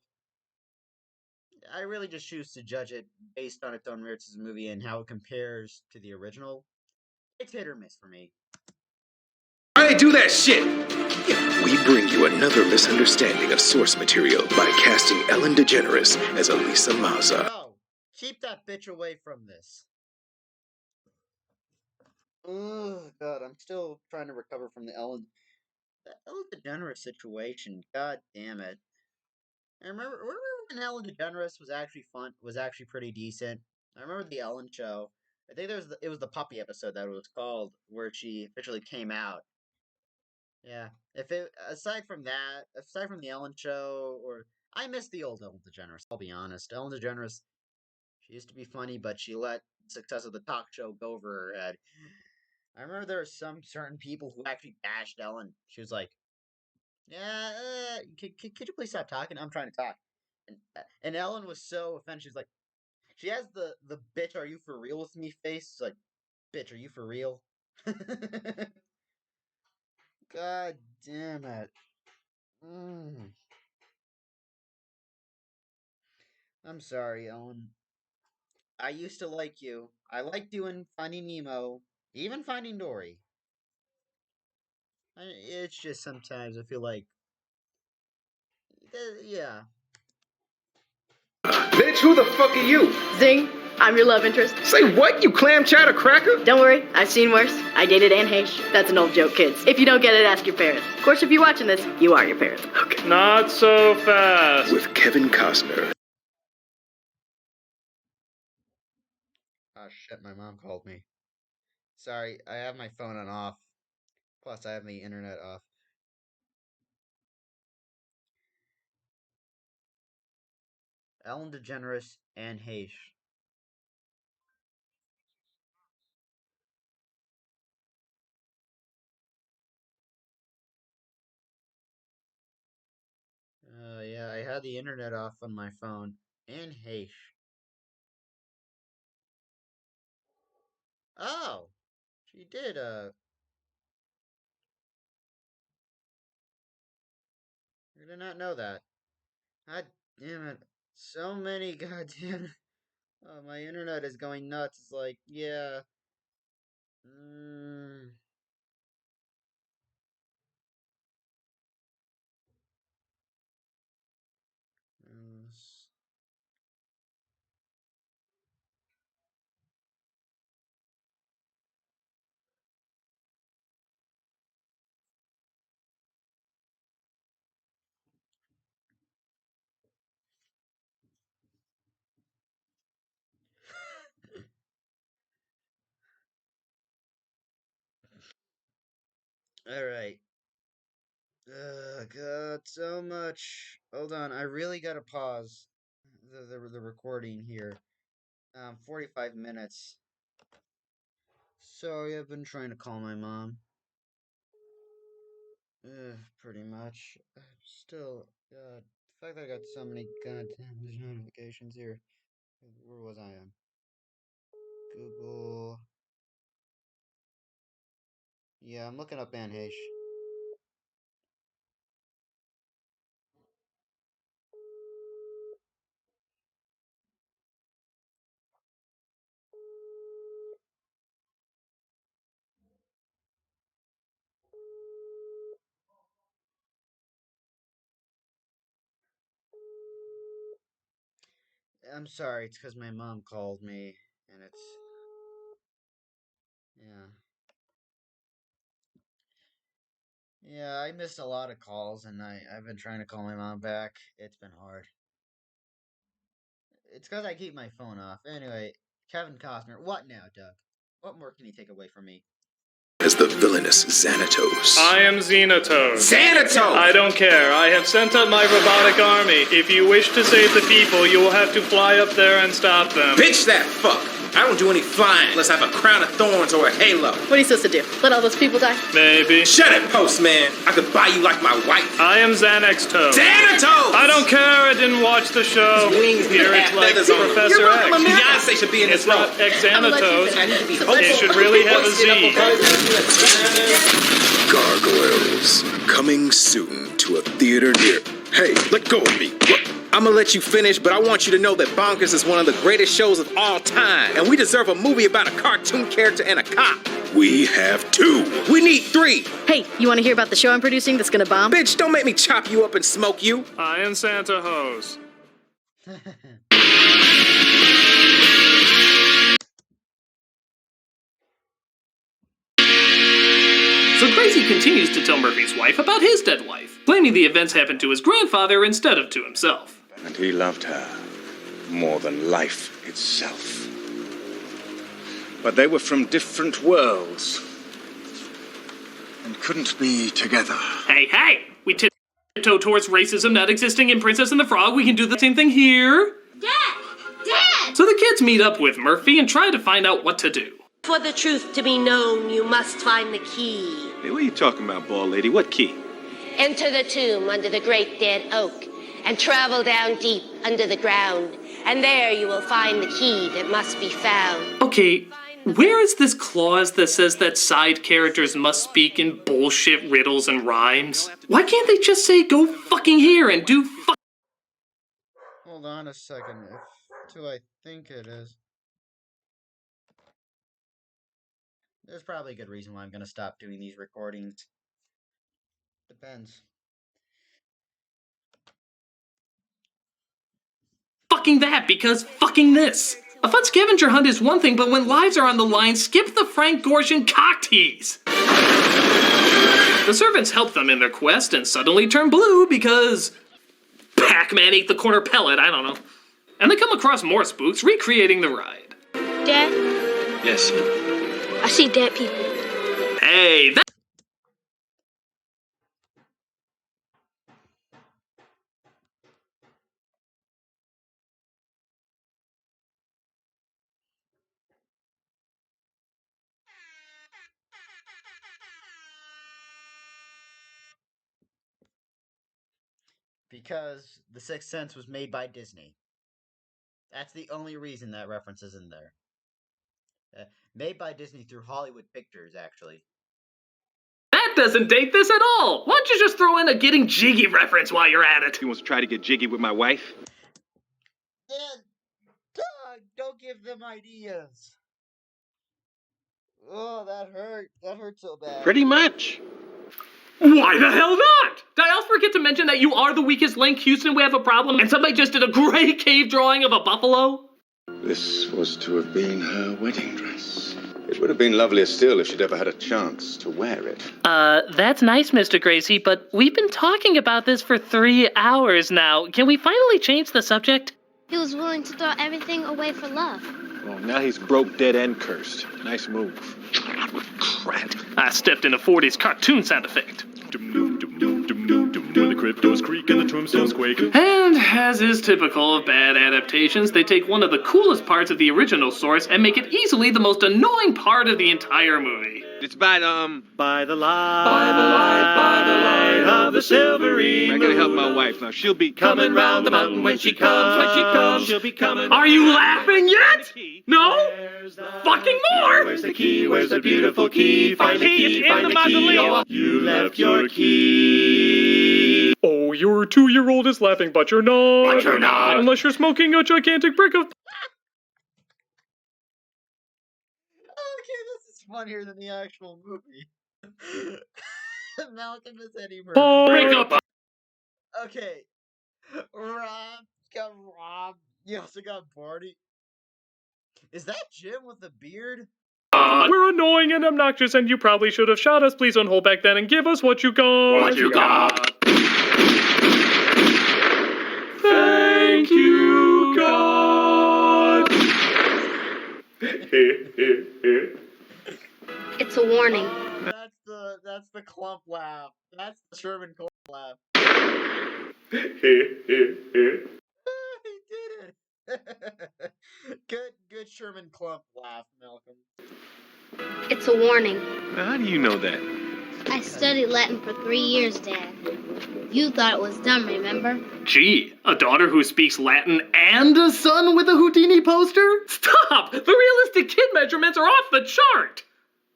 I really just choose to judge it based on its own merits as a movie and how it compares to the original. It's hit or miss for me. Why they do that shit? We bring you another misunderstanding of source material by casting Ellen DeGeneres as Elisa Maza. No, keep that bitch away from this. Oh God, I'm still trying to recover from the Ellen DeGeneres situation. God damn it! I remember when Ellen DeGeneres was actually fun, was actually pretty decent. I remember the Ellen show. I think it was the puppy episode that it was called, where she officially came out. Yeah. If it aside from the Ellen show, or I miss the old Ellen DeGeneres. I'll be honest. Ellen DeGeneres, she used to be funny, but she let the success of the talk show go over her head. I remember there were some certain people who actually bashed Ellen. She was like, "Yeah, could you please stop talking? I'm trying to talk." And Ellen was so offended. She's like, she has the bitch, "Are you for real with me?" face. It's like, bitch, are you for real? God damn it. Mm. I'm sorry, Ellen. I used to like you. I liked you in Finding Nemo, even Finding Dory. It's just sometimes I feel like, yeah. Bitch, who the fuck are you? Zing, I'm your love interest. Say what, you clam chowder cracker? Don't worry, I've seen worse. I dated Anne Heche. That's an old joke, kids. If you don't get it, ask your parents. Of course, if you're watching this, you are your parents. Okay. Not so fast. With Kevin Costner. Oh shit, my mom called me. Sorry, I have my phone on off. Plus, I have the internet off. Ellen DeGeneres and Heche. Yeah, I had the internet off on my phone. And Heche. Oh, she did. did not know that. God damn it. So many goddamn. Oh, my internet is going nuts. It's like, yeah. Mm. Alright. God, so much. Hold on, I really gotta pause the recording here. 45 minutes. Sorry, I've been trying to call my mom. Pretty much. Still, the fact that I got so many goddamn notifications here. Where was I on? Google. Yeah, I'm looking up Anhesh. I'm sorry, it's because my mom called me, and it's. Yeah. Yeah, I missed a lot of calls, and I've been trying to call my mom back. It's been hard. It's because I keep my phone off. Anyway, Kevin Costner. What now, Doug? What more can you take away from me? As the villainous Xanatos. I am Xenatos. Xanatos! I don't care. I have sent up my robotic army. If you wish to save the people, you will have to fly up there and stop them. Bitch that fuck! I don't do any flying unless I have a crown of thorns or a halo. What are you supposed to do? Let all those people die? Maybe. Shut it, postman! I could buy you like my wife. I am Xanax Toad. Xanatos! I don't care. I didn't watch the show. His wings Here need to it's have like feathers on them. Professor You're X. welcome, Beyonce should be in It's this role. not Xanatos. I need to be It should really have a Z. Gargoyles. Coming soon to a theater near. Hey, let go of me. What? I'm gonna let you finish, but I want you to know that Bonkers is one of the greatest shows of all time, and we deserve a movie about a cartoon character and a cop. We have 2. We need 3. Hey, you want to hear about the show I'm producing that's gonna bomb? Bitch, don't make me chop you up and smoke you. I am Santa Hose. So Gracie continues to tell Murphy's wife about his dead wife, claiming the events happened to his grandfather instead of to himself. And he loved her more than life itself. But they were from different worlds and couldn't be together. Hey! We tiptoe towards racism not existing in Princess and the Frog. We can do the same thing here. Dad! So the kids meet up with Murphy and try to find out what to do. For the truth to be known, you must find the key. Hey, what are you talking about, bald lady? What key? Enter the tomb under the great dead oak, and travel down deep under the ground, and there you will find the key that must be found. Okay, where is this clause that says that side characters must speak in bullshit riddles and rhymes? Why can't they just say go fucking here and do fuck? Hold on a second. If who I think it is. There's probably a good reason why I'm gonna stop doing these recordings. Depends. Fucking that because fucking this. A fun scavenger hunt is one thing, but when lives are on the line, skip the Frank Gorshin cock tease. The servants help them in their quest and suddenly turn blue because Pac-Man ate the corner pellet, I don't know. And they come across more spooks recreating the ride. Dad, Yes. I see dead people. Hey, that... Because The Sixth Sense was made by Disney. That's the only reason that reference is in there. Made by Disney through Hollywood Pictures, actually. That doesn't date this at all. Why don't you just throw in a getting jiggy reference while you're at it? He wants to try to get jiggy with my wife? Doug, don't give them ideas. Oh, that hurt. That hurt so bad. Pretty much. Why the hell not? Did I also forget to mention that you are the weakest link? Houston, we have a problem, and somebody just did a great cave drawing of a buffalo? This was to have been her wedding dress. It would have been lovelier still if she'd ever had a chance to wear it. That's nice, Mr. Gracie, but we've been talking about this for 3 hours now. Can we finally change the subject? He was willing to throw everything away for love. Well, now he's broke, dead, and cursed. Nice move. Crap. I stepped in a 40s cartoon sound effect. When the cryptos creak and the tombstones quake. And, as is typical of bad adaptations, they take one of the coolest parts of the original source and make it easily the most annoying part of the entire movie. It's by the light of the silvery I gotta help my wife now. She'll be coming round the mountain when she comes, she'll be coming. Are you laughing yet? No? Fucking more! Where's the key? Where's the beautiful key? Find the key, find the key. Oh, you left your key. Oh, your 2-year-old is laughing, but you're not. But you're not. Unless you're smoking a gigantic brick of... Okay, this is funnier than the actual movie. Malcolm is Eddie Murphy. Break up! Okay. Rob. You got Rob. You also got Barty. Is that Jim with the beard? We're annoying and obnoxious, and you probably should have shot us. Please don't hold back then and give us what you got. What you got? Thank you, God. It's a warning. That's the clump laugh. That's the Sherman clump laugh. He did it. Good Sherman clump laugh, Malcolm. It's a warning. How do you know that? I studied Latin for 3 years, Dad. You thought it was dumb, remember? Gee, a daughter who speaks Latin and a son with a Houdini poster? Stop! The realistic kid measurements are off the chart!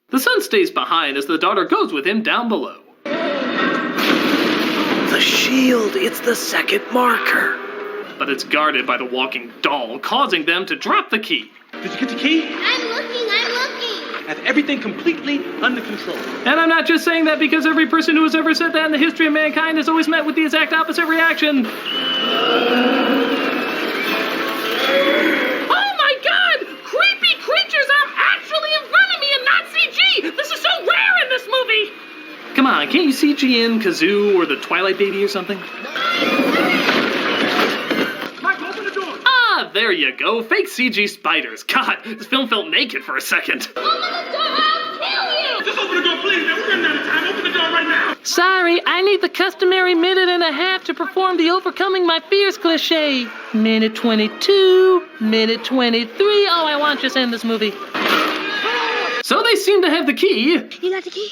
The son stays behind as the daughter goes with him down below. The shield, it's the second marker. But it's guarded by the walking doll, causing them to drop the key. Did you get the key? I'm looking. Have everything completely under control. And I'm not just saying that because every person who has ever said that in the history of mankind has always met with the exact opposite reaction. Oh my god! Creepy creatures are actually in front of me and not CG! This is so rare in this movie! Come on, can't you CG in Kazoo or the Twilight Baby or something? Mike, open the door! Ah, there you go. Fake CG spiders. God, this film felt naked for a second. Open the door, I'll kill you! Just open the door, please, man. We're running out of time. Open the door right now. Sorry, I need the customary minute and a half to perform the overcoming my fears cliche. Minute 22, minute 23. Oh, I want to just end this movie. So they seem to have the key. You got the key?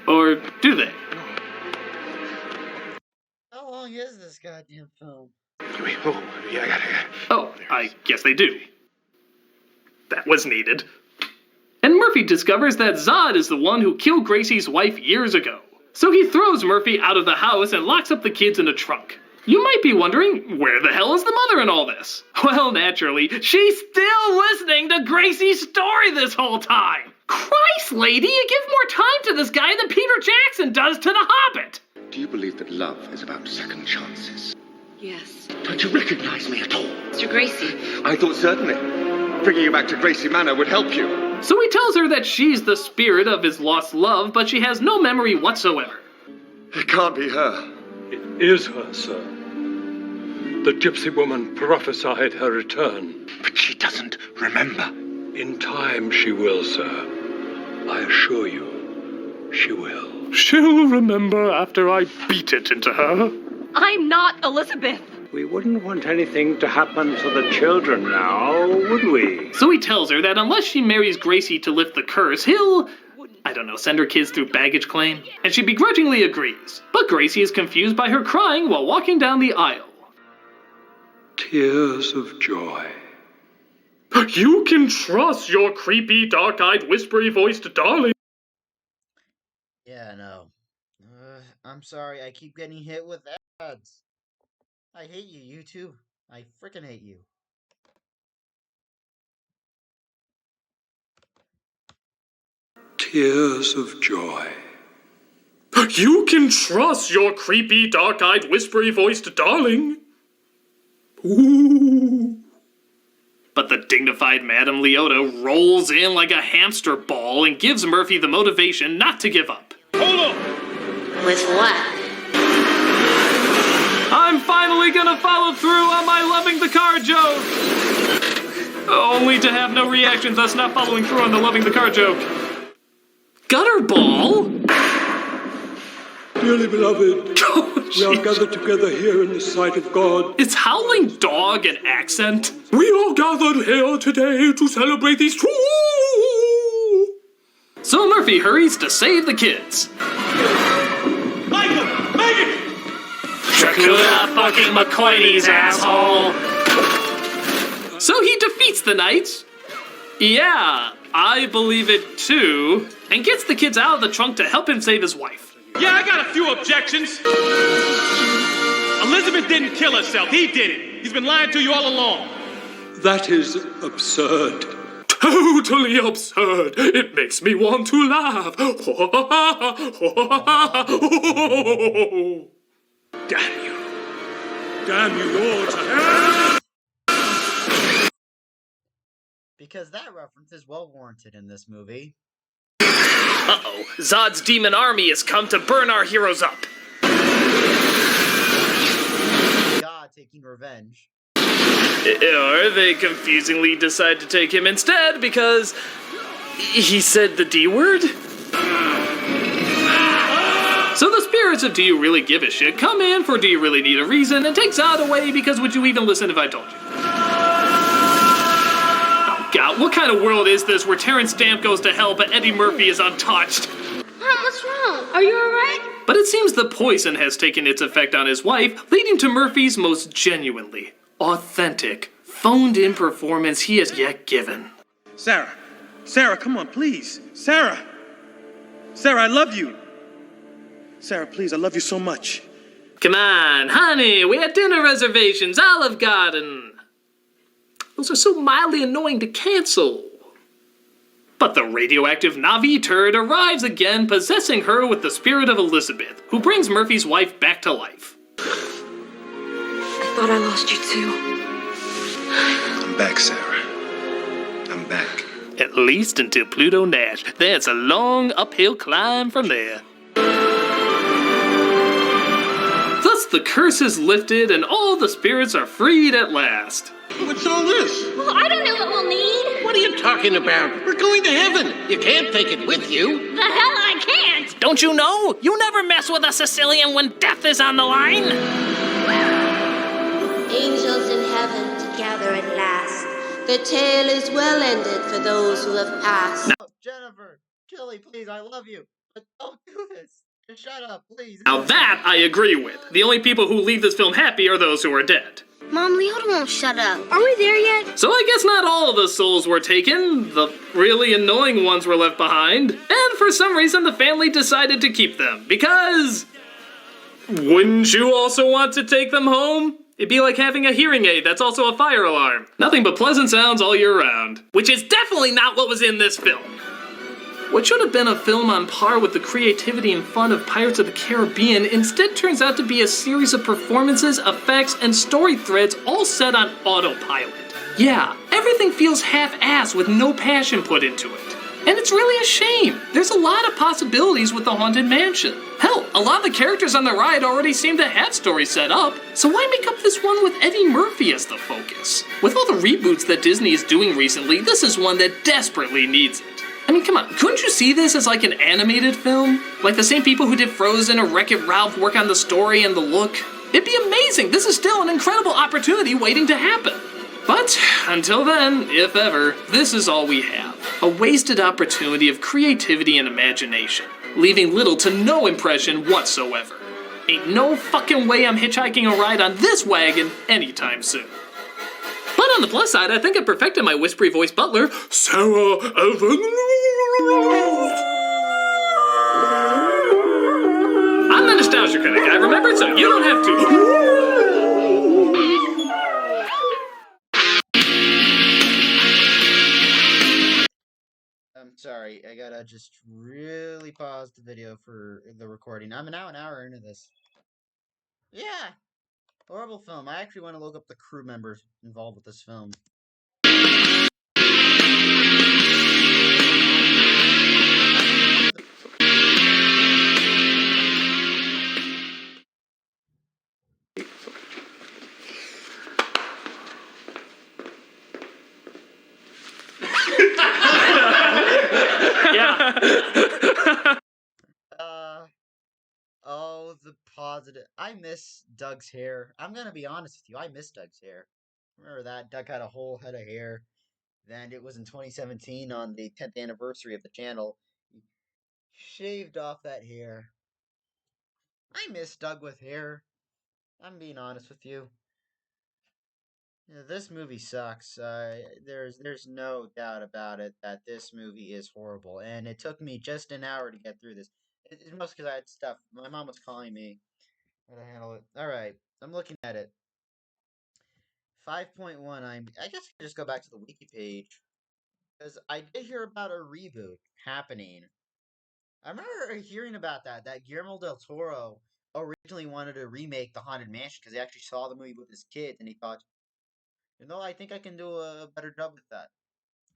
Or do they? How long is this goddamn film? Wait, oh, yeah, I got it. Oh, I guess they do. That was needed. And Murphy discovers that Zod is the one who killed Gracie's wife years ago. So he throws Murphy out of the house and locks up the kids in a trunk. You might be wondering, where the hell is the mother in all this? Well, naturally, she's still listening to Gracie's story this whole time. Christ, lady, you give more time to this guy than Peter Jackson does to the Hobbit. Do you believe that love is about second chances? Yes. Don't you recognize me at all? Mr. Gracie. I thought certainly bringing you back to Gracie Manor would help you. So he tells her that she's the spirit of his lost love, but she has no memory whatsoever. It can't be her. It is her, sir. The gypsy woman prophesied her return. But she doesn't remember. In time she will, sir. I assure you, she will. She'll remember after I beat it into her. I'm not Elizabeth. We wouldn't want anything to happen to the children now, would we? So he tells her that unless she marries Gracie to lift the curse, he'll, I don't know, send her kids through baggage claim. And she begrudgingly agrees. But Gracie is confused by her crying while walking down the aisle. Tears of joy. You can trust your creepy, dark-eyed, whispery-voiced darling. Yeah, no. I'm sorry, I keep getting hit with ads. I hate you, YouTube. I freaking hate you. Tears of joy. You can trust your creepy, dark-eyed, whispery-voiced darling. Ooh. But the dignified Madame Leota rolls in like a hamster ball and gives Murphy the motivation not to give up. Hold on! With what? I'm finally gonna follow through on my loving the car joke! Only to have no reaction, thus not following through on the loving the car joke. Gutterball? Dearly beloved, we are gathered together here in the sight of God. Is howling dog an accent? We are gathered here today to celebrate these true. So Murphy hurries to save the kids. Michael! Megan! Dracula fucking McCoyneys, asshole! So he defeats the knights. Yeah, I believe it too. And gets the kids out of the trunk to help him save his wife. Yeah, I got a few objections. Elizabeth didn't kill herself. He did it. He's been lying to you all along. That is absurd. Totally absurd. It makes me want to laugh. Damn you. Damn you all to hell! Because that reference is well warranted in this movie. Uh-oh, Zod's demon army has come to burn our heroes up. God taking revenge. Or they confusingly decide to take him instead because he said the D word? So the spirits of Do You Really Give a Shit come in for Do You Really Need a Reason and take Zod away because would you even listen if I told you? God, what kind of world is this where Terrence Stamp goes to hell but Eddie Murphy is untouched? Mom, what's wrong? Are you alright? But it seems the poison has taken its effect on his wife, leading to Murphy's most genuinely, authentic, phoned-in performance he has yet given. Sarah. Sarah, come on, please. Sarah. Sarah, I love you. Sarah, please, I love you so much. Come on, honey, we had dinner reservations, Olive Garden. Those are so mildly annoying to cancel. But the radioactive Navi turd arrives again, possessing her with the spirit of Elizabeth, who brings Murphy's wife back to life. I thought I lost you too. I'm back, Sarah. I'm back. At least until Pluto Nash. Then it's a long uphill climb from there. Thus the curse is lifted and all the spirits are freed at last. What's all this? Well, I don't know what we'll need. What are you talking about? We're going to heaven. You can't take it with you. The hell I can't. Don't you know? You never mess with a Sicilian when death is on the line. Angels in heaven together at last. The tale is well ended for those who have passed. Oh, Jennifer, Chili, please, I love you. But don't do this. Just shut up, please. Now that I agree with. The only people who leave this film happy are those who are dead. Mom, Leota won't shut up. Are we there yet? So I guess not all of the souls were taken. The really annoying ones were left behind. And for some reason the family decided to keep them. Because... wouldn't you also want to take them home? It'd be like having a hearing aid that's also a fire alarm. Nothing but pleasant sounds all year round. Which is definitely not what was in this film. What should have been a film on par with the creativity and fun of Pirates of the Caribbean instead turns out to be a series of performances, effects, and story threads all set on autopilot. Yeah, everything feels half-assed with no passion put into it. And it's really a shame. There's a lot of possibilities with the Haunted Mansion. Hell, a lot of the characters on the ride already seem to have stories set up, so why make up this one with Eddie Murphy as the focus? With all the reboots that Disney is doing recently, this is one that desperately needs it. I mean, come on, couldn't you see this as like an animated film? Like the same people who did Frozen or Wreck-It Ralph work on the story and the look? It'd be amazing. This is still an incredible opportunity waiting to happen. But until then, if ever, this is all we have. A wasted opportunity of creativity and imagination, leaving little to no impression whatsoever. Ain't no fucking way I'm hitchhiking a ride on this wagon anytime soon. But on the plus side, I think I perfected my whispery voice butler, Sarah Evan. Critic. I remembered, so you don't have to. I'm sorry, I gotta just really pause the video for the recording. I'm now an hour into this. Yeah, horrible film. I actually want to look up the crew members involved with this film. Yeah. Oh, the positive. I miss Doug's hair. I'm gonna be honest with you. I miss Doug's hair. Remember that? Doug had a whole head of hair. Then it was in 2017 on the 10th anniversary of the channel. He shaved off that hair. I miss Doug with hair. I'm being honest with you. Yeah, this movie sucks. There's no doubt about it that this movie is horrible, and it took me just an hour to get through this. It's mostly because I had stuff. My mom was calling me. How to handle it? All right, I'm looking at it. 5.1. I guess I just go back to the wiki page because I did hear about a reboot happening. I remember hearing about that. That Guillermo del Toro originally wanted to remake the Haunted Mansion because he actually saw the movie with his kids and he thought, I think I can do a better job with that.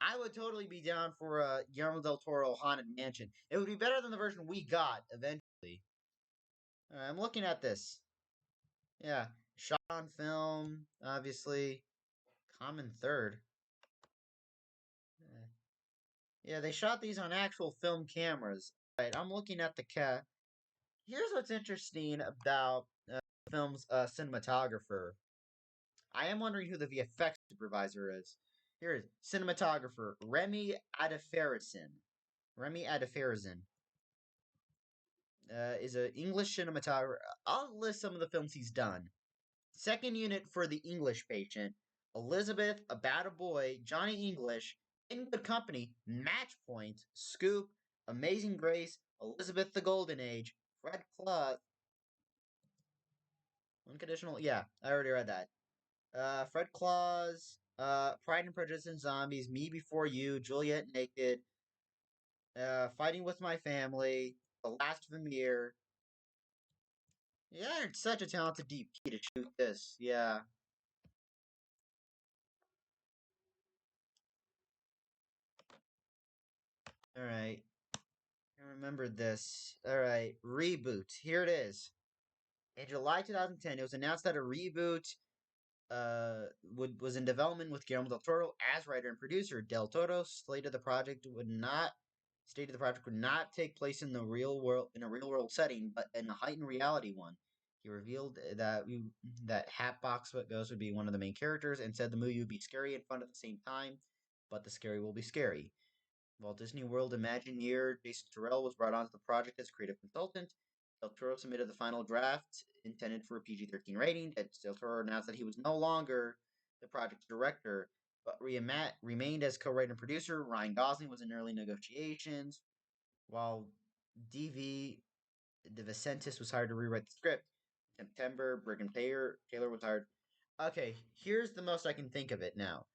I would totally be down for a Guillermo del Toro Haunted Mansion. It would be better than the version we got eventually. I'm looking at this. Yeah, shot on film, obviously. Common third. Yeah, they shot these on actual film cameras. Right, I'm looking at the cat. Here's what's interesting about the film's cinematographer. I am wondering who the VFX supervisor is. Here is cinematographer Remy Adefarasin. Remy Adefarasin is an English cinematographer. I'll list some of the films he's done. Second unit for The English Patient, Elizabeth, About a Boy, Johnny English, In Good Company, Match Point, Scoop, Amazing Grace, Elizabeth the Golden Age, Fred Claus. Unconditional? Yeah, I already read that. Fred Claus, Pride and Prejudice and Zombies, Me Before You, Juliet Naked, Fighting with My Family, The Last Vermeer. Yeah, it's such a talented DP to shoot this. Yeah. Alright. I remembered this. Alright, reboot. Here it is. In July 2010, it was announced that a reboot was in development with Guillermo del Toro as writer and producer. Del Toro stated the project would not take place in the real world in a real world setting, but in a heightened reality one. He revealed that Hatbox What Goes would be one of the main characters, and said the movie would be scary and fun at the same time, but the scary will be scary. Walt Disney World Imagineer Jason Terrell was brought onto the project as creative consultant. Del Toro submitted the final draft intended for a PG-13 rating. Del Toro announced that he was no longer the project's director, but remained as co-writer and producer. Ryan Gosling was in early negotiations, while D.V. DeVincentis was hired to rewrite the script. In September, Brigham Taylor was hired. Okay, here's the most I can think of it now.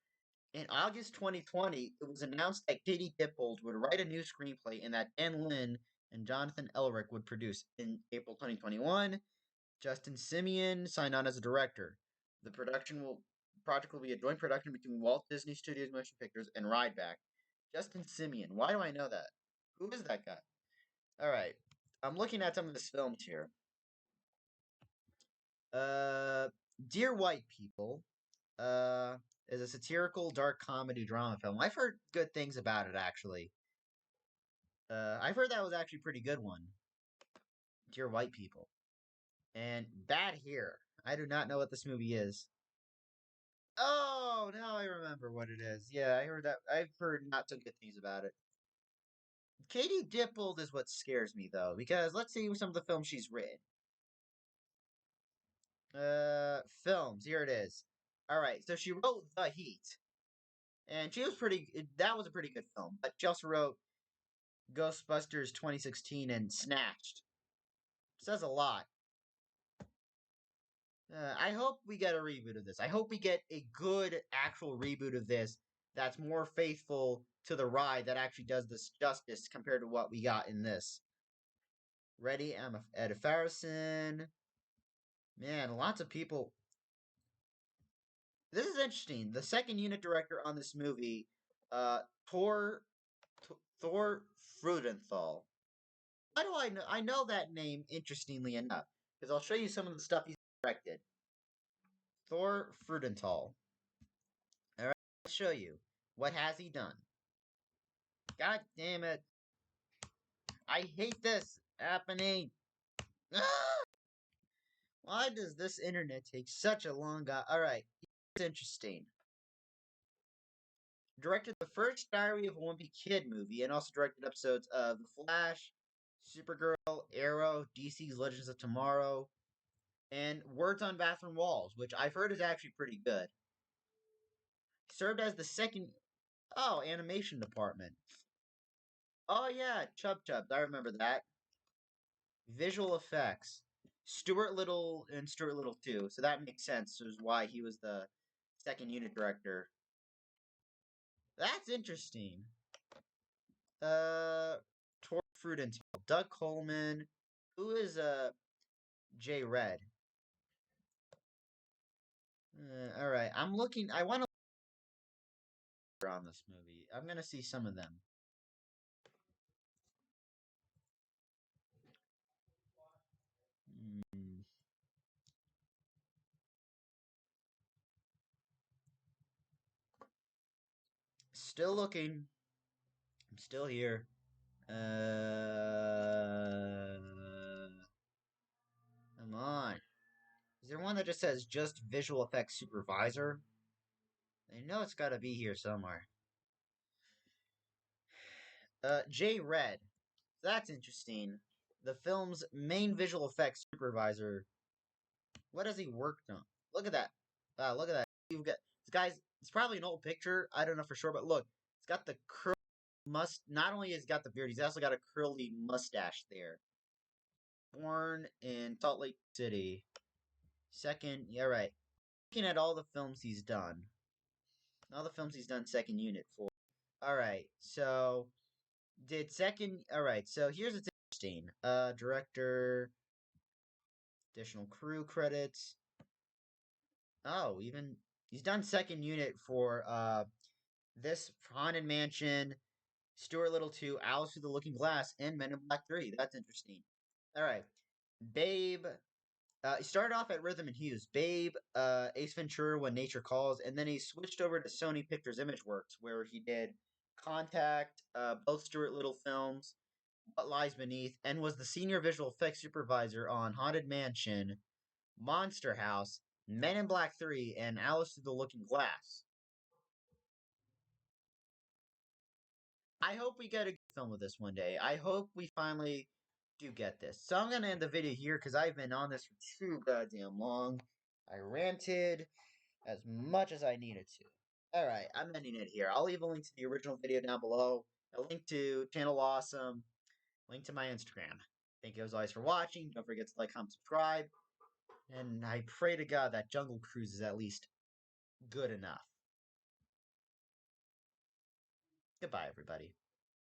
In August 2020, it was announced that Katie Dippold would write a new screenplay and that Dan Lin and Jonathan Elric would produce. In April 2021, Justin Simeon signed on as a director. The project will be a joint production between Walt Disney Studios Motion Pictures and Rideback. Justin Simeon, why do I know that? Who is that guy? All right, I'm looking at some of his films here. Dear White People, is a satirical dark comedy drama film. I've heard good things about it actually. I've heard that was actually a pretty good one. Dear White People. And Bad Hair. I do not know what this movie is. Oh, now I remember what it is. Yeah, I heard that. I've heard not so good things about it. Katie Dippold is what scares me though, because let's see some of the films she's written. Films. Here it is. All right, so she wrote The Heat, and she was pretty. That was a pretty good film. But she also wrote Ghostbusters 2016 and Snatched. Says a lot. I hope we get a reboot of this. I hope we get a good actual reboot of this that's more faithful to the ride, that actually does this justice compared to what we got in this. Ready? I'm Ed Farrison. Man, lots of people. This is interesting. The second unit director on this movie, uh, Tor Thor Frudenthal. Why do I know? I know that name, interestingly enough, because I'll show you some of the stuff he's directed. Thor Frudenthal. All right, I'll show you. What has he done? God damn it! I hate this happening. Ah! Why does this internet take such a long time? All right, it's interesting. Directed the first Diary of a Wimpy Kid movie, and also directed episodes of The Flash, Supergirl, Arrow, DC's Legends of Tomorrow, and Words on Bathroom Walls, which I've heard is actually pretty good. Served as the second. Oh, animation department. Oh yeah, Chub Chubs. I remember that. Visual effects. Stuart Little and Stuart Little too. So that makes sense as why he was the second unit director. That's interesting. Tor Frudenthal, Doug Coleman. Who is Jay Red? All right, I'm looking. I want to on this movie. I'm gonna see some of them. Hmm. Still looking. I'm still here. Come on. Is there one that just says just visual effects supervisor? I know it's got to be here somewhere. Jay Red. That's interesting. The film's main visual effects supervisor. What has he worked on? Look at that. Look at that. You've got this guy's. It's probably an old picture. I don't know for sure, but look, it's got the curly Not only has he got the beard, he's also got a curly mustache there. Born in Salt Lake City. Second, yeah, right. Looking at all the films he's done. All the films he's done second unit for. Alright, so did second alright, so here's what's interesting. Director, additional crew credits. Oh, even he's done second unit for this Haunted Mansion, Stuart Little 2, Alice Through the Looking Glass, and Men in Black 3. That's interesting. Alright. Babe. He started off at Rhythm and Hues, Babe, Ace Ventura, When Nature Calls, and then he switched over to Sony Pictures Imageworks, where he did Contact, both Stuart Little films, What Lies Beneath, and was the senior visual effects supervisor on Haunted Mansion, Monster House, Men in Black 3, and Alice Through the Looking Glass. I hope we get a good film of this one day. I hope we finally do get this. So I'm gonna end the video here because I've been on this for too goddamn long. I ranted as much as I needed to. Alright, I'm ending it here. I'll leave a link to the original video down below, a link to Channel Awesome, link to my Instagram. Thank you as always for watching. Don't forget to like, comment, subscribe. And I pray to God that Jungle Cruise is at least good enough. Goodbye, everybody.